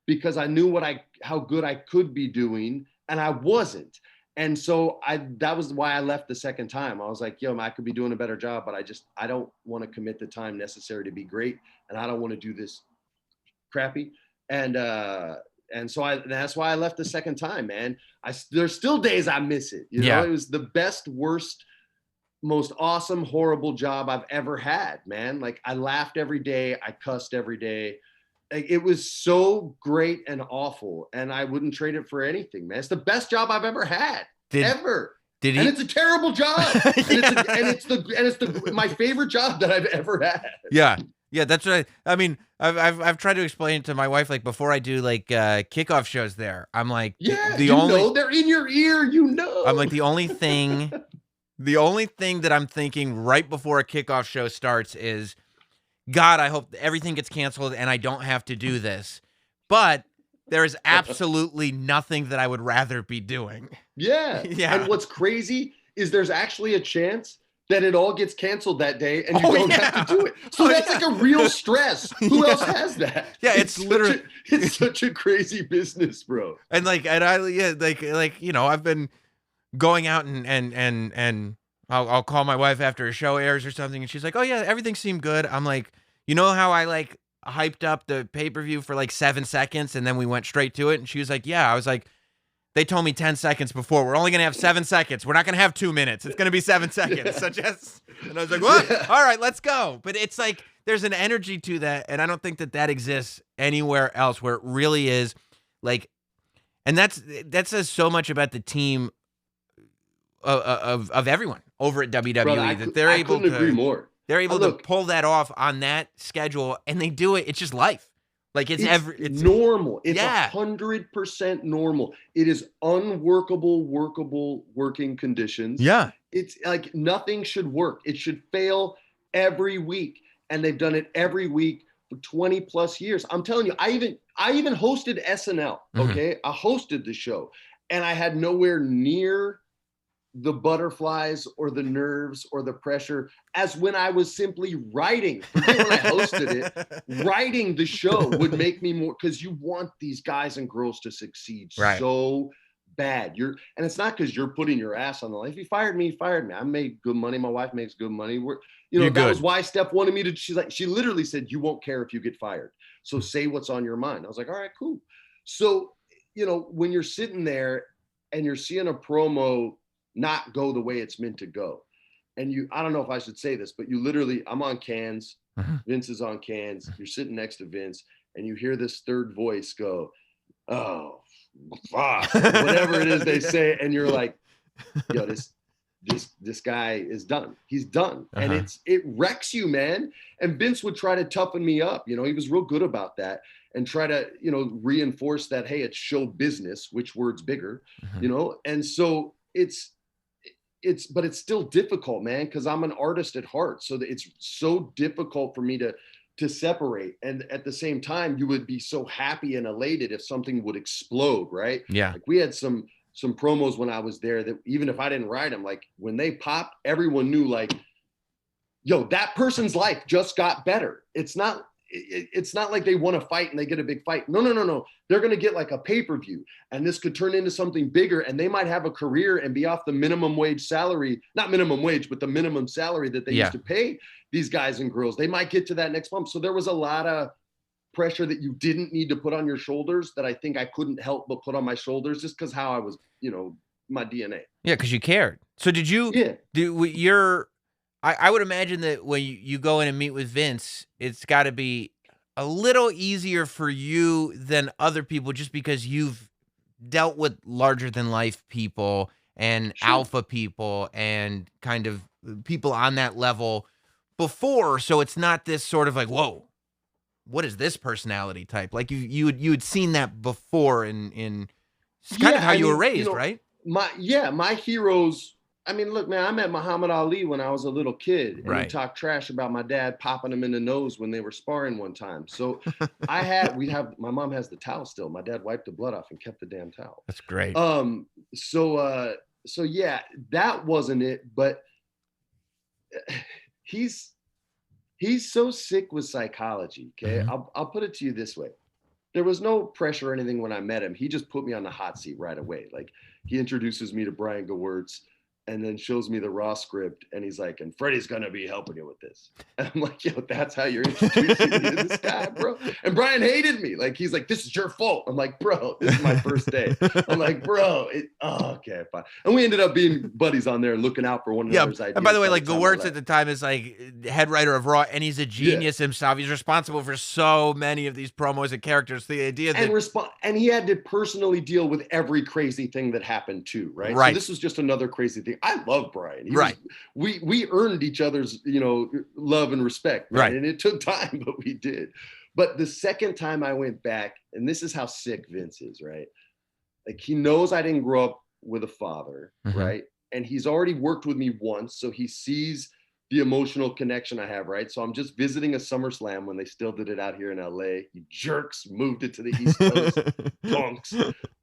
because I knew how good I could be doing, and I wasn't. And so that was why I left the second time. I was like, yo, I could be doing a better job, but I don't want to commit the time necessary to be great. And I don't want to do this crappy. And so that's why I left the second time, man. There's still days I miss it. You know, it was the best, worst, most awesome, horrible job I've ever had, man. Like I laughed every day. I cussed every day. Like, it was so great and awful. And I wouldn't trade it for anything, man. It's the best job I've ever had, ever. And it's a terrible job. And it's my favorite job that I've ever had. Yeah. Yeah. That's what I mean, I've tried to explain to my wife, like before I do like kickoff shows there, I'm like, yeah, they're in your ear, I'm like, the only thing that I'm thinking right before a kickoff show starts is, God, I hope everything gets canceled and I don't have to do this. But there is absolutely nothing that I would rather be doing. Yeah. And what's crazy is there's actually a chance that it all gets canceled that day and you don't have to do it. So that's like a real stress. Who else has that? Yeah, it's literally it's such a crazy business, bro. And like you know, I've been going out and I'll call my wife after a show airs or something, and she's like, "Oh yeah, everything seemed good." I'm like, "You know how I like hyped up the pay-per-view for like 7 seconds and then we went straight to it?" And she was like, "Yeah." I was like, "They told me 10 seconds before. We're only gonna have 7 seconds. We're not gonna have 2 minutes. It's gonna be 7 seconds." So just, and I was like, "What? All right, let's go." But it's like there's an energy to that, and I don't think that exists anywhere else, where it really is like, and that says so much about the team of everyone over at WWE. Brother, that they're able to agree more. They're able to pull that off on that schedule, and they do it. It's just life. Like it's normal. It's 100% normal. It is unworkable, workable working conditions. Yeah. It's like nothing should work. It should fail every week. And they've done it every week for 20 plus years. I'm telling you, I even hosted SNL. Okay. I hosted the show, and I had nowhere near the butterflies or the nerves or the pressure as when I was simply writing. Forget when I hosted it. Writing the show would make me more, because you want these guys and girls to succeed so bad. And it's not because you're putting your ass on the line. If you fired me, I made good money. My wife makes good money. That was why Steph wanted me to. She literally said, "You won't care if you get fired. So say what's on your mind." I was like, all right, cool. So, when you're sitting there and you're seeing a promo not go the way it's meant to go, and I don't know if I should say this, but I'm on cans, Vince is on cans, you're sitting next to Vince, and you hear this third voice go, "Oh, fuck," whatever it is they say, and you're like, yo, this guy is done. He's done. And it wrecks you, man. And Vince would try to toughen me up. He was real good about that, and try to, reinforce that, hey, it's show business, which word's bigger, and so but it's still difficult, man, because I'm an artist at heart. So it's so difficult for me to separate. And at the same time, you would be so happy and elated if something would explode, right? Yeah. Like we had some promos when I was there that even if I didn't write them, like when they popped, everyone knew like, yo, that person's life just got better. It's not like they want to fight and they get a big fight. No. They're going to get like a pay-per-view, and this could turn into something bigger, and they might have a career and be off the minimum wage salary, not minimum wage, but the minimum salary that they used to pay these guys and girls. They might get to that next bump. So there was a lot of pressure that you didn't need to put on your shoulders that I think I couldn't help but put on my shoulders just because how I was, my DNA. Yeah, because you cared. So did you I would imagine that when you go in and meet with Vince, it's got to be a little easier for you than other people just because you've dealt with larger than life people and alpha people and kind of people on that level before. So it's not this sort of like, whoa, what is this personality type? Like you had seen that before in kind of how you were raised, right? My heroes. I mean, look, man, I met Muhammad Ali when I was a little kid, and he talked trash about my dad popping him in the nose when they were sparring one time. So my mom has the towel still. My dad wiped the blood off and kept the damn towel. That's great. So yeah, that wasn't it, but he's so sick with psychology. Okay. Mm-hmm. I'll put it to you this way. There was no pressure or anything when I met him. He just put me on the hot seat right away. Like he introduces me to Brian Gewirtz, and then shows me the raw script, and he's like, and Freddie's gonna be helping you with this. And I'm like, yo, that's how you're introducing me to this guy, bro. And Brian hated me. Like, he's like, this is your fault. I'm like, bro, this is my first day. I'm like, bro, okay, fine. And we ended up being buddies on there, looking out for one another's ideas. And by the way, like Gewirtz at the time is like head writer of Raw, and he's a genius himself. He's responsible for so many of these promos and characters. The idea that and he had to personally deal with every crazy thing that happened too, right? So this was just another crazy thing. I love Brian. We earned each other's, love and respect. Man. Right. And it took time, but we did. But the second time I went back, and this is how sick Vince is, right? Like he knows I didn't grow up with a father, right? And he's already worked with me once. So he sees the emotional connection I have, right? So I'm just visiting a SummerSlam when they still did it out here in LA. You jerks moved it to the East Coast, punks.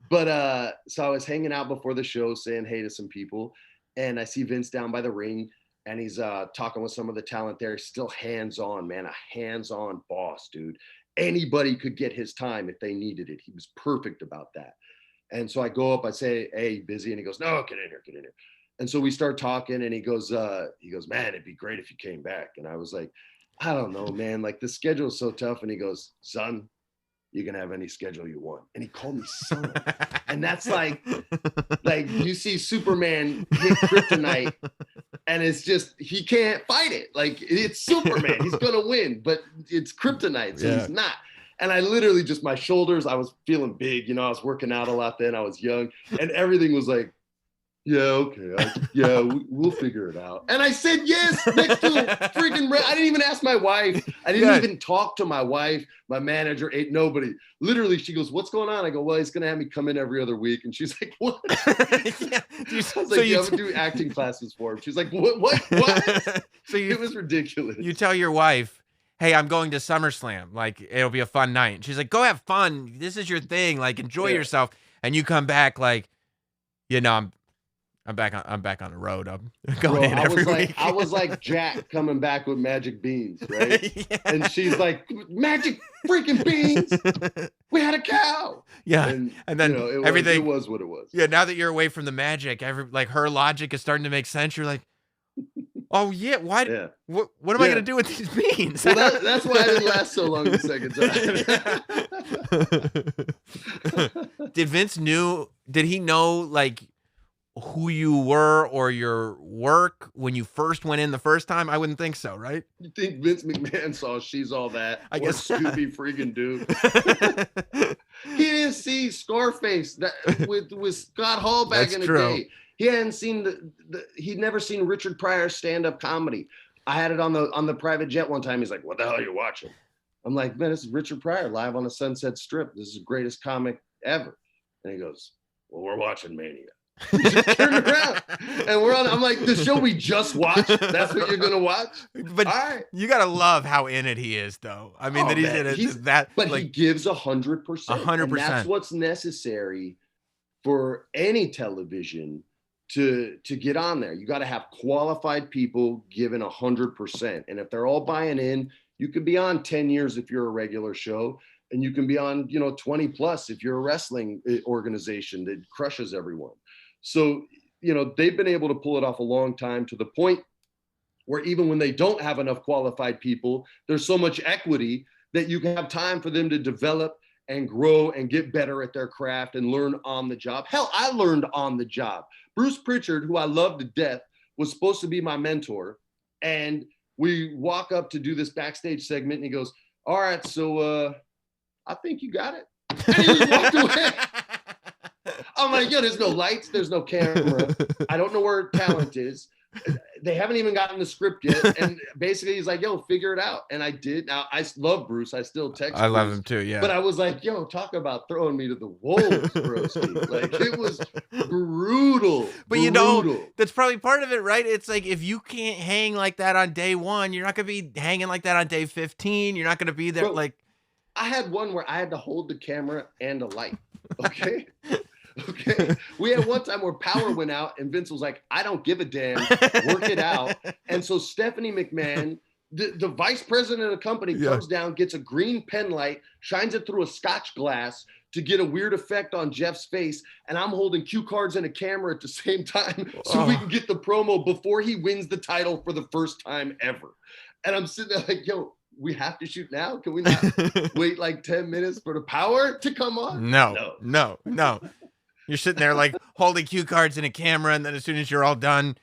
But so I was hanging out before the show saying hey to some people, and I see Vince down by the ring, and he's talking with some of the talent there. He's still hands-on, man, a hands-on boss, dude. Anybody could get his time if they needed it. He was perfect about that. And so I go up, I say, hey, busy? And he goes, no, get in here. And so we start talking, and he goes, man, it'd be great if you came back. And I was like, I don't know, man, like the schedule is so tough. And he goes, son, you can have any schedule you want. And he called me son. And that's like you see Superman hit kryptonite, and it's just, he can't fight it. Like it's Superman, he's gonna win, but it's kryptonite, so he's not. And I literally just, my shoulders, I was feeling big, I was working out a lot then, I was young, and everything was like, yeah, okay, we'll figure it out. And I said yes, next to freaking, I didn't even ask my wife. I didn't even talk to my wife, my manager, nobody. Literally, she goes, what's going on? I go, well, he's going to have me come in every other week. And she's like, what? I was like, you have to do acting classes for him. She's like, what? So it was ridiculous. You tell your wife, hey, I'm going to SummerSlam. Like, it'll be a fun night. And she's like, go have fun. This is your thing. Like, enjoy yourself. And you come back like, I'm back on the road. I'm going in every week. I was like Jack coming back with magic beans, right? And she's like, magic freaking beans? We had a cow. Yeah. And then everything was what it was. Yeah. Now that you're away from the magic, her logic is starting to make sense. You're like, oh yeah, why? Yeah. What am I gonna do with these beans? Well, that's why I didn't last so long the second time. Did he know like who you were or your work when you first went in the first time? I wouldn't think so, right? You think Vince McMahon saw She's All That? I guess Scooby freaking dude. He didn't see Scarface with Scott Hall back in the day. He hadn't seen he'd never seen Richard Pryor's stand-up comedy. I had it on the private jet one time. He's like, what the hell are you watching? I'm like, man, this is Richard Pryor live on the Sunset Strip. This is the greatest comic ever. And he goes, well, we're watching Mania. We just turned around and we're on. I'm like, the show we just watched. That's what you're gonna watch. But all right, you gotta love how in it he is, though. I mean, that he's in it. But like, he gives 100%. 100%. And that's what's necessary for any television to get on there. You got to have qualified people giving 100%. And if they're all buying in, you could be on 10 years if you're a regular show, and you can be on 20 plus if you're a wrestling organization that crushes everyone. So they've been able to pull it off a long time, to the point where even when they don't have enough qualified people, there's so much equity that you can have time for them to develop and grow and get better at their craft and learn on the job. Hell, I learned on the job. Bruce Pritchard, who I love to death, was supposed to be my mentor. And we walk up to do this backstage segment, and he goes, all right, so I think you got it. And he just walked away. I'm like, there's no lights, there's no camera. I don't know where talent is. They haven't even gotten the script yet. And basically he's like, figure it out. And I did. Now, I love Bruce. I still text I love Bruce. him too, yeah. But I was like, talk about throwing me to the wolves, broski. Like, it was brutal. But that's probably part of it, right? It's like, if you can't hang like that on day 1, you're not going to be hanging like that on day 15. You're not going to be there. Bro, I had one where I had to hold the camera and a light. Okay. Okay. We had one time where power went out and Vince was like, I don't give a damn, work it out. And so Stephanie McMahon, the vice president of the company, comes down, gets a green pen light, shines it through a scotch glass to get a weird effect on Jeff's face. And I'm holding cue cards and a camera at the same time so we can get the promo before he wins the title for the first time ever. And I'm sitting there like, we have to shoot now? Can we not wait like 10 minutes for the power to come on? No. You're sitting there like holding cue cards and a camera, and then as soon as you're all done,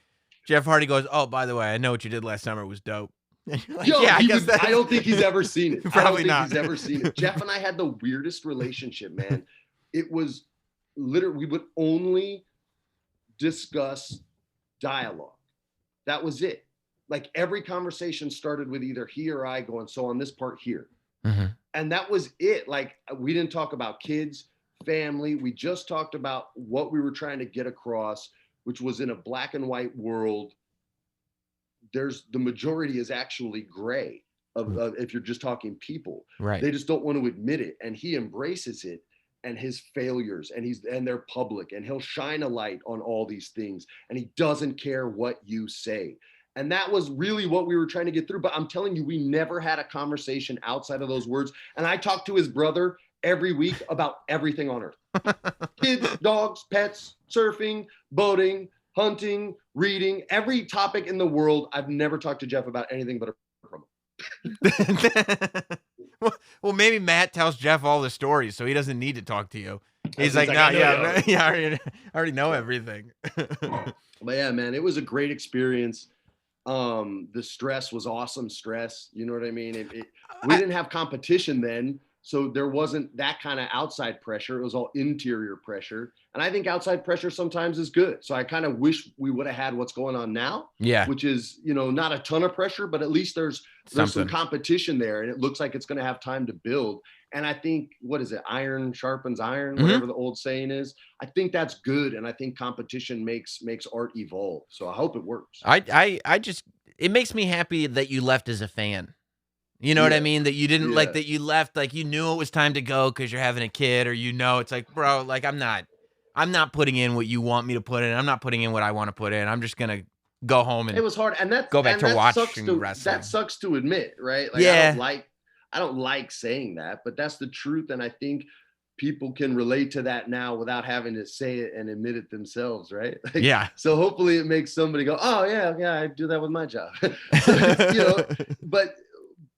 Jeff Hardy goes, oh, by the way, I know what you did last summer was dope. Like, I don't think he's ever seen it. Probably not. He's ever seen it. Jeff and I had the weirdest relationship, man. It was literally, we would only discuss dialogue. That was it. Like, every conversation started with either he or I going, so on this part here. Mm-hmm. And that was it. Like, we didn't talk about kids, family. We just talked about what we were trying to get across, which was, in a black and white world, the majority is actually gray if you're just talking people. Right. They just don't want to admit it. And he embraces it, and his failures, and they're public, and he'll shine a light on all these things, and he doesn't care what you say. And that was really what we were trying to get through. But I'm telling you, we never had a conversation outside of those words. And I talked to his brother every week about everything on earth. Kids, dogs, pets, surfing, boating, hunting, reading, every topic in the world. I've never talked to Jeff about anything but a promo. Well, maybe Matt tells Jeff all the stories, so he doesn't need to talk to you. He's like, I already know everything. But yeah, man, it was a great experience. The stress was awesome stress. You know what I mean? We didn't have competition then. So there wasn't that kind of outside pressure. It was all interior pressure. And I think outside pressure sometimes is good. So I kind of wish we would have had what's going on now. Yeah. Which is, not a ton of pressure, but at least there's some competition there. And it looks like it's going to have time to build. And I think, what is it? Iron sharpens iron, whatever the old saying is. I think that's good. And I think competition makes art evolve. So I hope it works. It makes me happy that you left as a fan. You know what I mean? That you didn't like that you left, like you knew it was time to go because you're having a kid, or it's like, bro, like I'm not putting in what you want me to put in. I'm not putting in what I want to put in. I'm just gonna go home and it was hard, and go back to watching wrestling. That sucks to admit, right? Like, I don't like saying that, but that's the truth, and I think people can relate to that now without having to say it and admit it themselves, right? Like, so hopefully it makes somebody go, oh yeah, I do that with my job.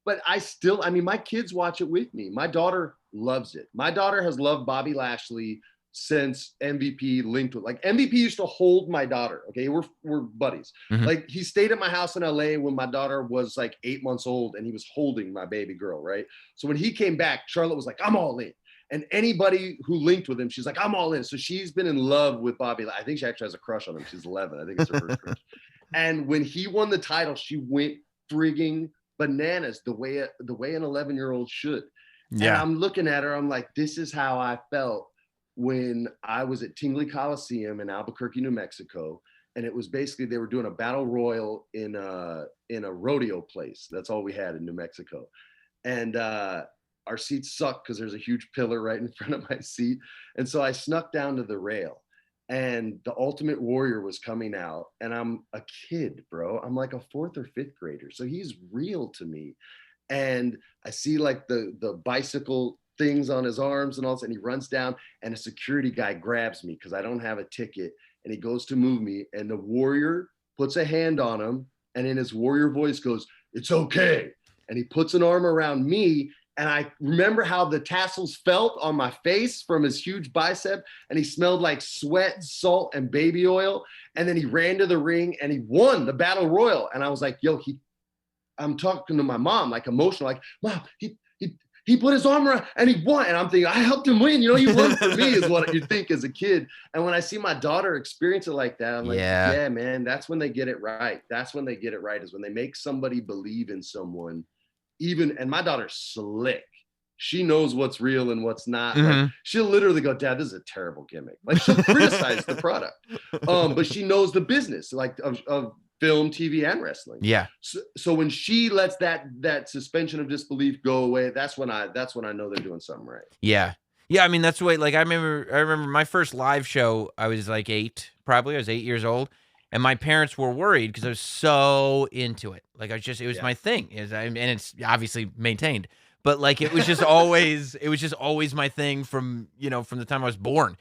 But I still, my kids watch it with me. My daughter loves it. My daughter has loved Bobby Lashley since MVP linked with, like, MVP used to hold my daughter. Okay. We're buddies. Mm-hmm. Like, he stayed at my house in LA when my daughter was like 8 months old, and he was holding my baby girl. Right. So when he came back, Charlotte was like, I'm all in. And anybody who linked with him, she's like, I'm all in. So she's been in love with Bobby. I think she actually has a crush on him. She's 11. I think it's her first crush. And when he won the title, she went frigging bananas the way an 11-year-old should. Yeah. And I'm looking at her, I'm like, this is how I felt when I was at Tingley Coliseum in Albuquerque, New Mexico. And it was basically, they were doing a battle royal in a rodeo place. That's all we had in New Mexico. And our seats sucked because there's a huge pillar right in front of my seat. And so I snuck down to the rail, and the Ultimate Warrior was coming out. And I'm a kid, bro. I'm like a 4th or 5th grader. So he's real to me. And I see like the bicycle things on his arms and all this, and he runs down, and a security guy grabs me because I don't have a ticket. And he goes to move me, and the Warrior puts a hand on him, and in his Warrior voice goes, "It's okay." And he puts an arm around me, and I remember how the tassels felt on my face from his huge bicep, and he smelled like sweat, salt, and baby oil. And then he ran to the ring, and he won the battle royal. And I was like, yo, I'm talking to my mom, like emotional, like, Mom, he put his arm around and he won. And I'm thinking, I helped him win. You know, he won for me is what you think as a kid. And when I see my daughter experience it like that, I'm like, yeah, man, that's when they get it right. That's when they get it right, is when they make somebody believe in someone. And my daughter's slick. She knows what's real and what's not. Mm-hmm. Like, she'll literally go, Dad, this is a terrible gimmick. Like, she'll criticize the product. But she knows the business, like of film, TV, and wrestling. Yeah. So when she lets that suspension of disbelief go away, that's when I know they're doing something right. Yeah. Yeah. I mean, that's the way, like, I remember my first live show, I was like 8, probably. I was 8 years old. And my parents were worried because I was so into it. Like, it was my thing. And it's obviously maintained. But like, it was just always my thing from the time I was born.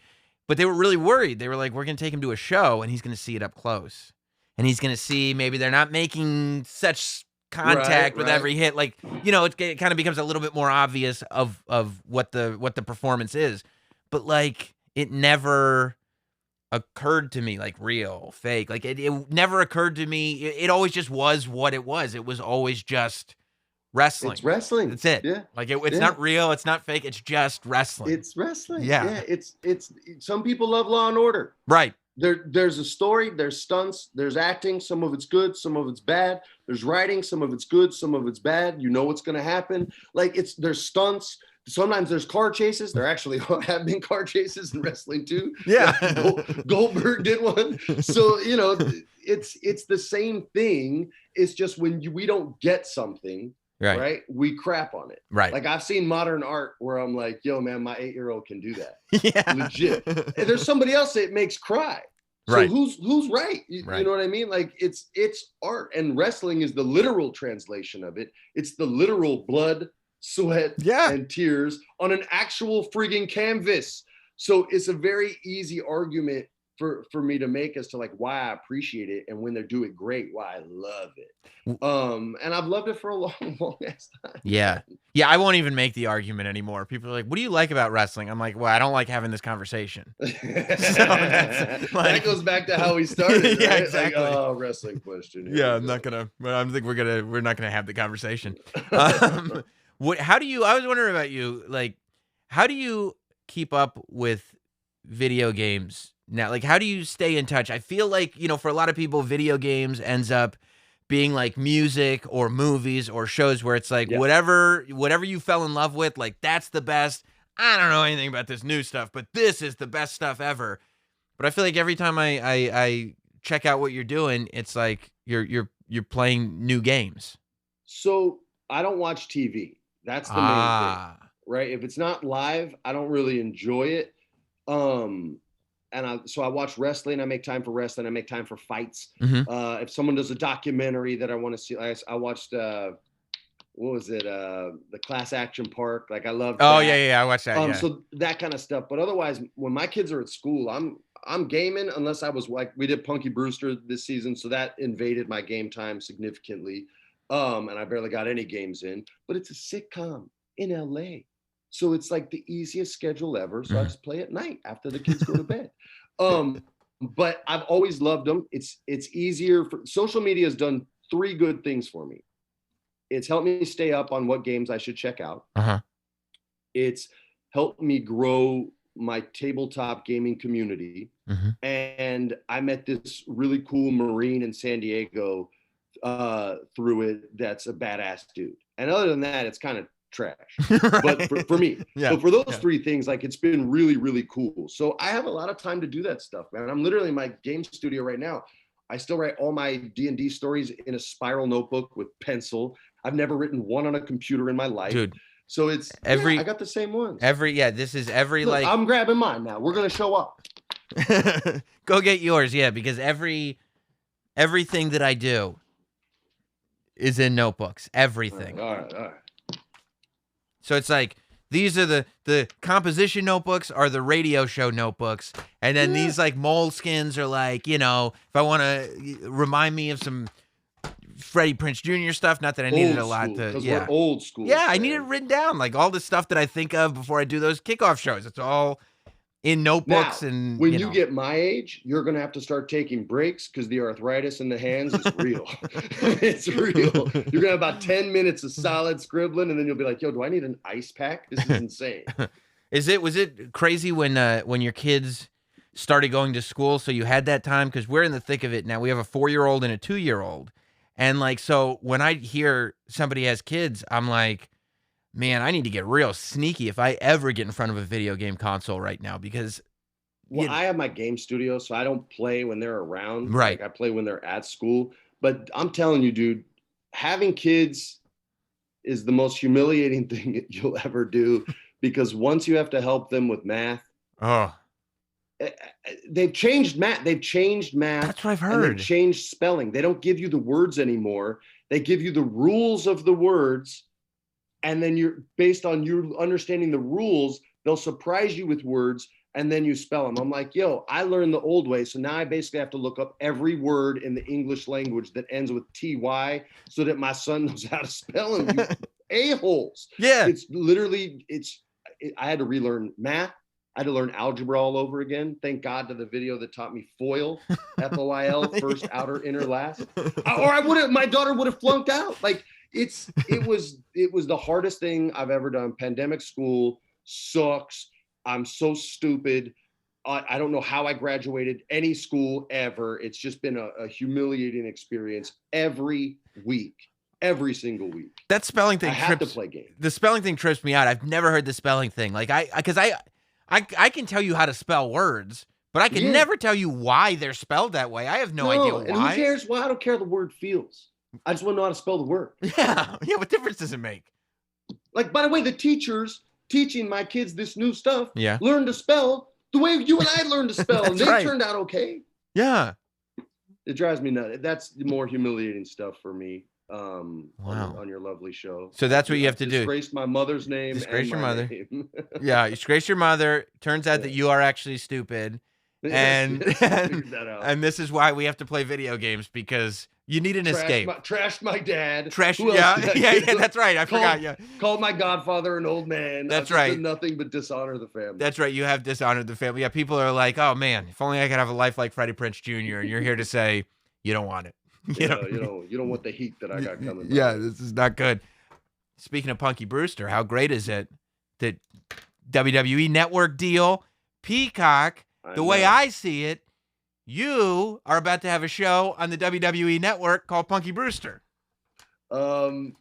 But they were really worried. They were like, we're going to take him to a show and he's going to see it up close. And he's going to see maybe they're not making such contact with every hit. Like, it kind of becomes a little bit more obvious of what the performance is. But like, it never occurred to me, like, real, fake. Like, it never occurred to me. It always just was what it was. It was always just wrestling. It's wrestling. That's it. Yeah. Like, it's not real. It's not fake. It's just wrestling. It's wrestling. Yeah. It's some people love Law and Order. Right. There's a story, there's stunts, there's acting. Some of it's good, some of it's bad. There's writing, some of it's good, some of it's bad. You know what's going to happen. Like, there's stunts. Sometimes there's car chases. There actually have been car chases in wrestling too. Yeah. Goldberg did one. So, it's the same thing. It's just when we don't get something, right? We crap on it. Right. Like, I've seen modern art where I'm like, yo, man, my 8-year-old can do that. Yeah. Legit. And there's somebody else that makes cry. So right. who's right? You know what I mean? Like, it's art, and wrestling is the literal translation of it. It's the literal blood, sweat, and tears on an actual frigging canvas. So it's a very easy argument for me to make as to like why I appreciate it, and when they do it great, why I love it. And I've loved it for a long ass time. Yeah. I won't even make the argument anymore. People are like, "What do you like about wrestling?" I'm like, "Well, I don't like having this conversation." That goes back to how we started. Yeah, right? exactly. Like, oh, wrestling question. Yeah, I think we're not gonna have the conversation. I was wondering about you, like, how do you keep up with video games now? Like, how do you stay in touch? I feel like, for a lot of people, video games ends up being like music or movies or shows where it's like, whatever you fell in love with, like, that's the best. I don't know anything about this new stuff, but this is the best stuff ever. But I feel like every time I check out what you're doing, it's like you're playing new games. So I don't watch TV. That's the main thing, right? If it's not live, I don't really enjoy it. So I watch wrestling. I make time for wrestling. I make time for fights. Mm-hmm. If someone does a documentary that I want to see, I watched, what was it? The Class Action Park. Like, I love that. Oh, yeah. I watched that. So that kind of stuff. But otherwise, when my kids are at school, I'm gaming, unless I was like, we did Punky Brewster this season. So that invaded my game time significantly. And I barely got any games in, but it's a sitcom in LA. So it's like the easiest schedule ever. So I just play at night after the kids go to bed. But I've always loved them. It's easier. Social media has done 3 good things for me. It's helped me stay up on what games I should check out. It's helped me grow my tabletop gaming community. And I met this really cool Marine in San Diego through it. That's a badass dude. And other than that, it's kind of trash. But for me, but for those three things, like it's been really, really cool. So I have a lot of time to do that stuff, man. I'm literally in my game studio right now. I still write all my D&D stories in a spiral notebook with pencil. I've never written one on a computer in my life. Dude. So it's I got the same ones. This is every Look, like I'm grabbing mine now. We're gonna show up. Go get yours, because everything that I do is in notebooks. Everything. All right. So it's like these are the composition notebooks are the radio show notebooks, and then these like moleskins are like, if I want to remind me of some Freddie Prinze Jr. stuff. Not that I needed a lot to. We're old school. Yeah, I need it written down, like all the stuff that I think of before I do those kickoff shows. It's all in notebooks. Now, and when you get my age, you're gonna have to start taking breaks because the arthritis in the hands is real. It's real. You're gonna have about 10 minutes of solid scribbling, and then you'll be like, "Yo, do I need an ice pack? This is insane." Was it crazy when your kids started going to school? So you had that time, because we're in the thick of it now. We have a 4-year-old and a 2-year-old, and like so when I hear somebody has kids, I'm like, man, I need to get real sneaky if I ever get in front of a video game console right now, because I have my game studio, so I don't play when they're around. Right. Like I play when they're at school. But I'm telling you, dude, having kids is the most humiliating thing that you'll ever do, because once you have to help them with math, they've changed math. That's what I've heard. And they've changed spelling. They don't give you the words anymore. They give you the rules of the words. And then you're based on you understanding the rules, they'll surprise you with words, and then you spell them. I'm like, yo, I learned the old way. So now I basically have to look up every word in the English language that ends with TY so that my son knows how to spell them. You a-holes. Yeah. It's literally, I had to relearn math. I had to learn algebra all over again. Thank God to the video that taught me FOIL, F-O-I-L, first, outer, inner, last. My daughter would have flunked out. Like, it was the hardest thing I've ever done. Pandemic school sucks. I'm so stupid. I don't know how I graduated any school ever. It's just been a humiliating experience every week, every single week. That spelling thing. I have to play games. The spelling thing trips me out. I've never heard the spelling thing. Like because I can tell you how to spell words, but I can never tell you why they're spelled that way. I have no idea why. And who cares? Well, I don't care how the word feels. I just want to know how to spell the word. Yeah. What difference does it make? Like, by the way, the teachers teaching my kids this new stuff learn to spell the way you and I learned to spell, and they turned out okay. Yeah. It drives me nuts. That's the more humiliating stuff for me. On your lovely show. So that's what you have to do. Disgrace my mother's name. Disgrace your mother. Name. Yeah, you disgrace your mother. Turns out that you are actually stupid. And this is why we have to play video games, because you need an escape. Trashed my dad. Yeah, that's right. I forgot. Yeah. Called my godfather an old man. That's right. Did nothing but dishonor the family. That's right. You have dishonored the family. Yeah, people are like, oh man, if only I could have a life like Freddie Prinze Jr. And you're here to say you don't want it. You don't want the heat that I got coming. Yeah, this is not good. Speaking of Punky Brewster, how great is it that WWE Network deal, Peacock, the way I see it, you are about to have a show on the WWE Network called Punky Brewster. Don't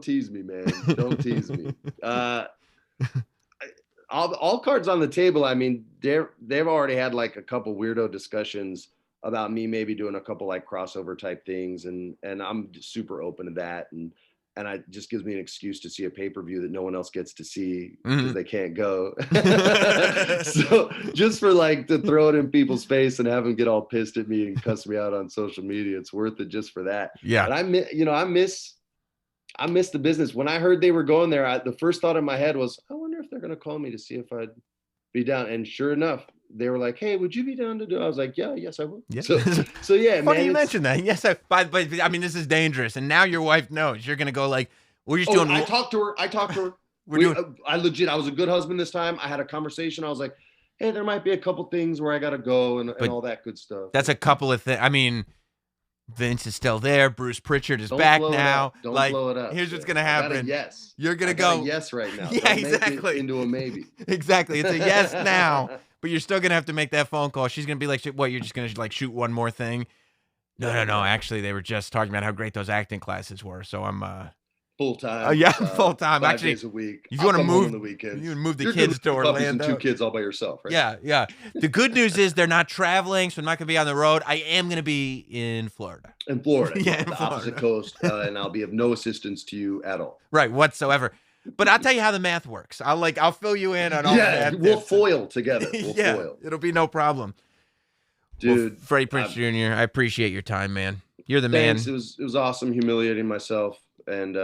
tease me, man. Don't tease me. All cards on the table. I mean, they've already had like a couple weirdo discussions about me maybe doing a couple like crossover type things, and I'm super open to that, and it just gives me an excuse to see a pay-per-view that no one else gets to see because they can't go. So just for like to throw it in people's face and have them get all pissed at me and cuss me out on social media, it's worth it just for that. Yeah. But I miss the business. When I heard they were going there, the first thought in my head was, I wonder if they're going to call me to see if I'd be down. And sure enough, they were like, "Hey, would you be down to do?" I was like, "Yeah, yes, I would." Yeah. So yeah, funny you mentioned that. Yes, but I mean, this is dangerous. And now your wife knows you're gonna go like, we're just doing. I talked to her. I was a good husband this time. I had a conversation. I was like, "Hey, there might be a couple things where I gotta go and all that good stuff." That's a couple of things. I mean, Vince is still there. Bruce Pritchard is back now. Don't like, blow it up. Here's what's gonna happen. Yes, you're gonna go. Yes, right now. Yeah, Don't exactly. Make it into a maybe. Exactly. It's a yes now. But you're still gonna have to make that phone call. She's gonna be like, "What? You're just gonna like shoot one more thing?" No. Actually, they were just talking about how great those acting classes were. So I'm. full time. Yeah, full time. 5 Actually, days a week. if you want to come home move on the weekends, you would move the You're kids good to with puppies and Orlando. 2 kids all by yourself, right? Yeah, yeah. The good news is they're not traveling, so I'm not going to be on the road. I am going to be in Florida. In Florida, Yeah, in the Florida. opposite coast, and I'll be of no assistance to you at all. Right, whatsoever. But I'll tell you how the math works. I'll fill you in on all the Yeah, math. we'll foil together. We'll Yeah, foil. it'll be no problem. Dude, Well, Freddie Prinze Jr., I appreciate your time, man. You're the man. thanks. It was awesome humiliating myself and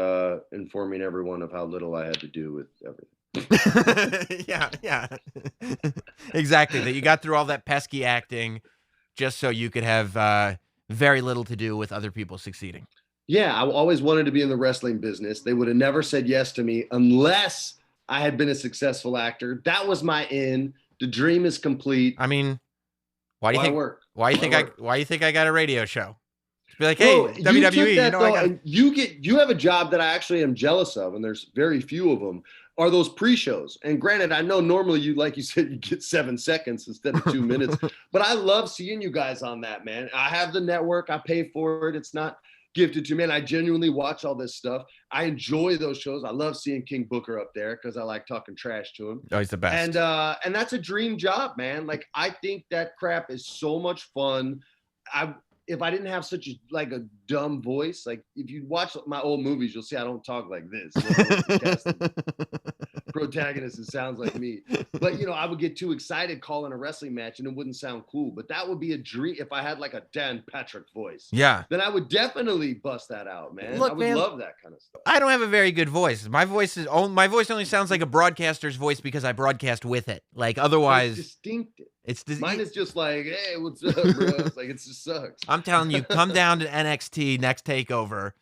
informing everyone of how little I had to do with everything. Yeah. Exactly. That you got through all that pesky acting just so you could have very little to do with other people succeeding. Yeah, I always wanted to be in the wrestling business. They would have never said yes to me unless I had been a successful actor. That was my in. The dream is complete. I mean, why do you think work? why do you think I got a radio show? Be like, hey, Bro, WWE, that, I got. And you have a job that I actually am jealous of, and there's very few of them. Are those pre-shows? And granted, I know normally you, like you said, you get 7 seconds instead of 2 minutes. But I love seeing you guys on that, man. I have the network. I pay for it. It's not gifted to me. And I genuinely watch all this stuff. I enjoy those shows. I love seeing King Booker up there because I like talking trash to him. Oh, he's the best. And that's a dream job, man. Like, I think that crap is so much fun. If I didn't have such a dumb voice, like if you watch my old movies, you'll see I don't talk like this. Protagonist, it sounds like me. But I would get too excited calling a wrestling match and it wouldn't sound cool. But that would be a dream if I had like a Dan Patrick voice. Yeah. Then I would definitely bust that out, man. Look, I would love that kind of stuff. I don't have a very good voice. My voice only sounds like a broadcaster's voice because I broadcast with it. Like otherwise, it's distinctive. Mine is just like, hey, what's up, bro? It's like, it just sucks. I'm telling you, come down to NXT next takeover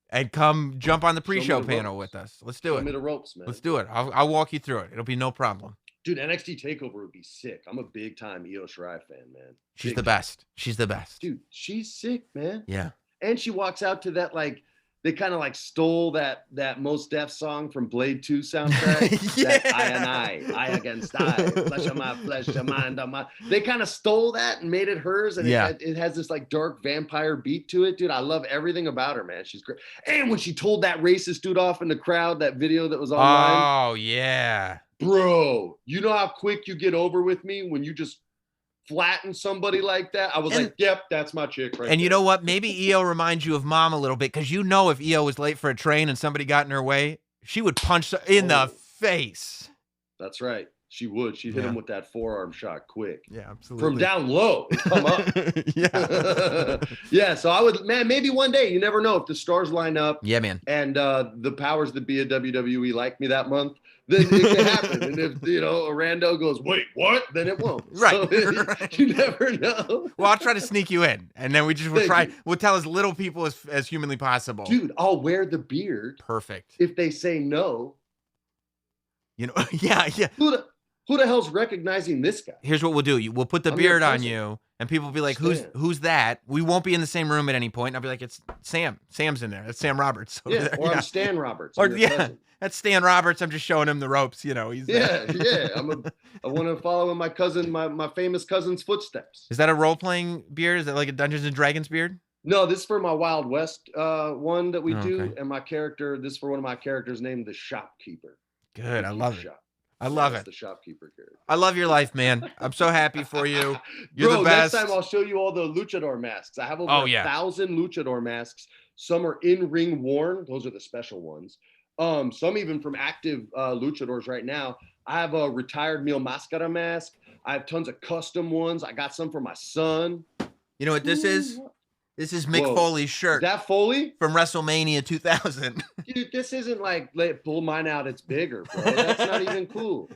and come jump on the pre-show panel with us. Let's do it. Show me the ropes, man. Let's do it. I'll walk you through it. It'll be no problem. Dude, NXT TakeOver would be sick. I'm a big time Io Shirai fan, man. She's the best. She's the best. Dude, she's sick, man. Yeah. And she walks out to that, like, they kind of like stole that Mos Def song from Blade 2 soundtrack. Yeah. That I against I, flesh of my flesh, your mind on my. They kind of stole that and made it hers, and it has this like dark vampire beat to it, dude. I love everything about her, man. She's great. And when she told that racist dude off in the crowd, that video that was online. Oh yeah, bro. You know how quick you get over with me when you just flatten somebody like that? I was like, yep, that's my chick right And there. you know what? Maybe EO reminds you of Mom a little bit because if EO was late for a train and somebody got in her way, she would punch in the face. That's right. She would. She'd hit him with that forearm shot quick. Yeah, absolutely. From down low, it'd come up. Yeah. Yeah, so I would, man, maybe one day, you never know if the stars line up. Yeah, man. And the powers that be at WWE like me that month, then it can happen. And if, Orlando goes, wait, what? Then it won't. Right. So, Right. You never know. Well, I'll try to sneak you in. And then we'll tell as little people as humanly possible. Dude, I'll wear the beard. Perfect. If they say no. Yeah. Who the hell's recognizing this guy? Here's what we'll do. We'll put the beard on you, and people will be like, who's that? We won't be in the same room at any point. And I'll be like, it's Sam. Sam's in there. That's Sam Roberts. Yeah, or I'm Stan Roberts. Or that's Stan Roberts. I'm just showing him the ropes. He's yeah. I want to follow in my cousin, my famous cousin's footsteps. Is that a role-playing beard? Is that like a Dungeons and Dragons beard? No, this is for my Wild West one that we do, and my character. This is for one of my characters named the Shopkeeper. Good, I love it. I love it. The shopkeeper character. I love your life, man. I'm so happy for you. You're Bro, the best. Next time I'll show you all the luchador masks. I have over 1,000 luchador masks. Some are in-ring worn. Those are the special ones. Some even from active luchadors right now. I have a retired Mil Mascara mask. I have tons of custom ones. I got some for my son. You know what this is? This is Mick Foley's shirt. Is that Foley? From WrestleMania 2000. Dude, this isn't like, pull mine out, it's bigger, bro. That's not even cool.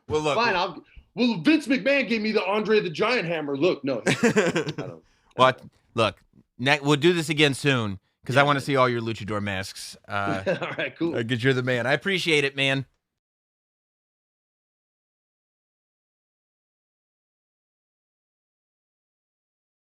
Well, look. Fine, well, Vince McMahon gave me the Andre the Giant hammer. Look, no. Look, we'll do this again soon because I want to see all your luchador masks. All right, cool. Because you're the man. I appreciate it, man.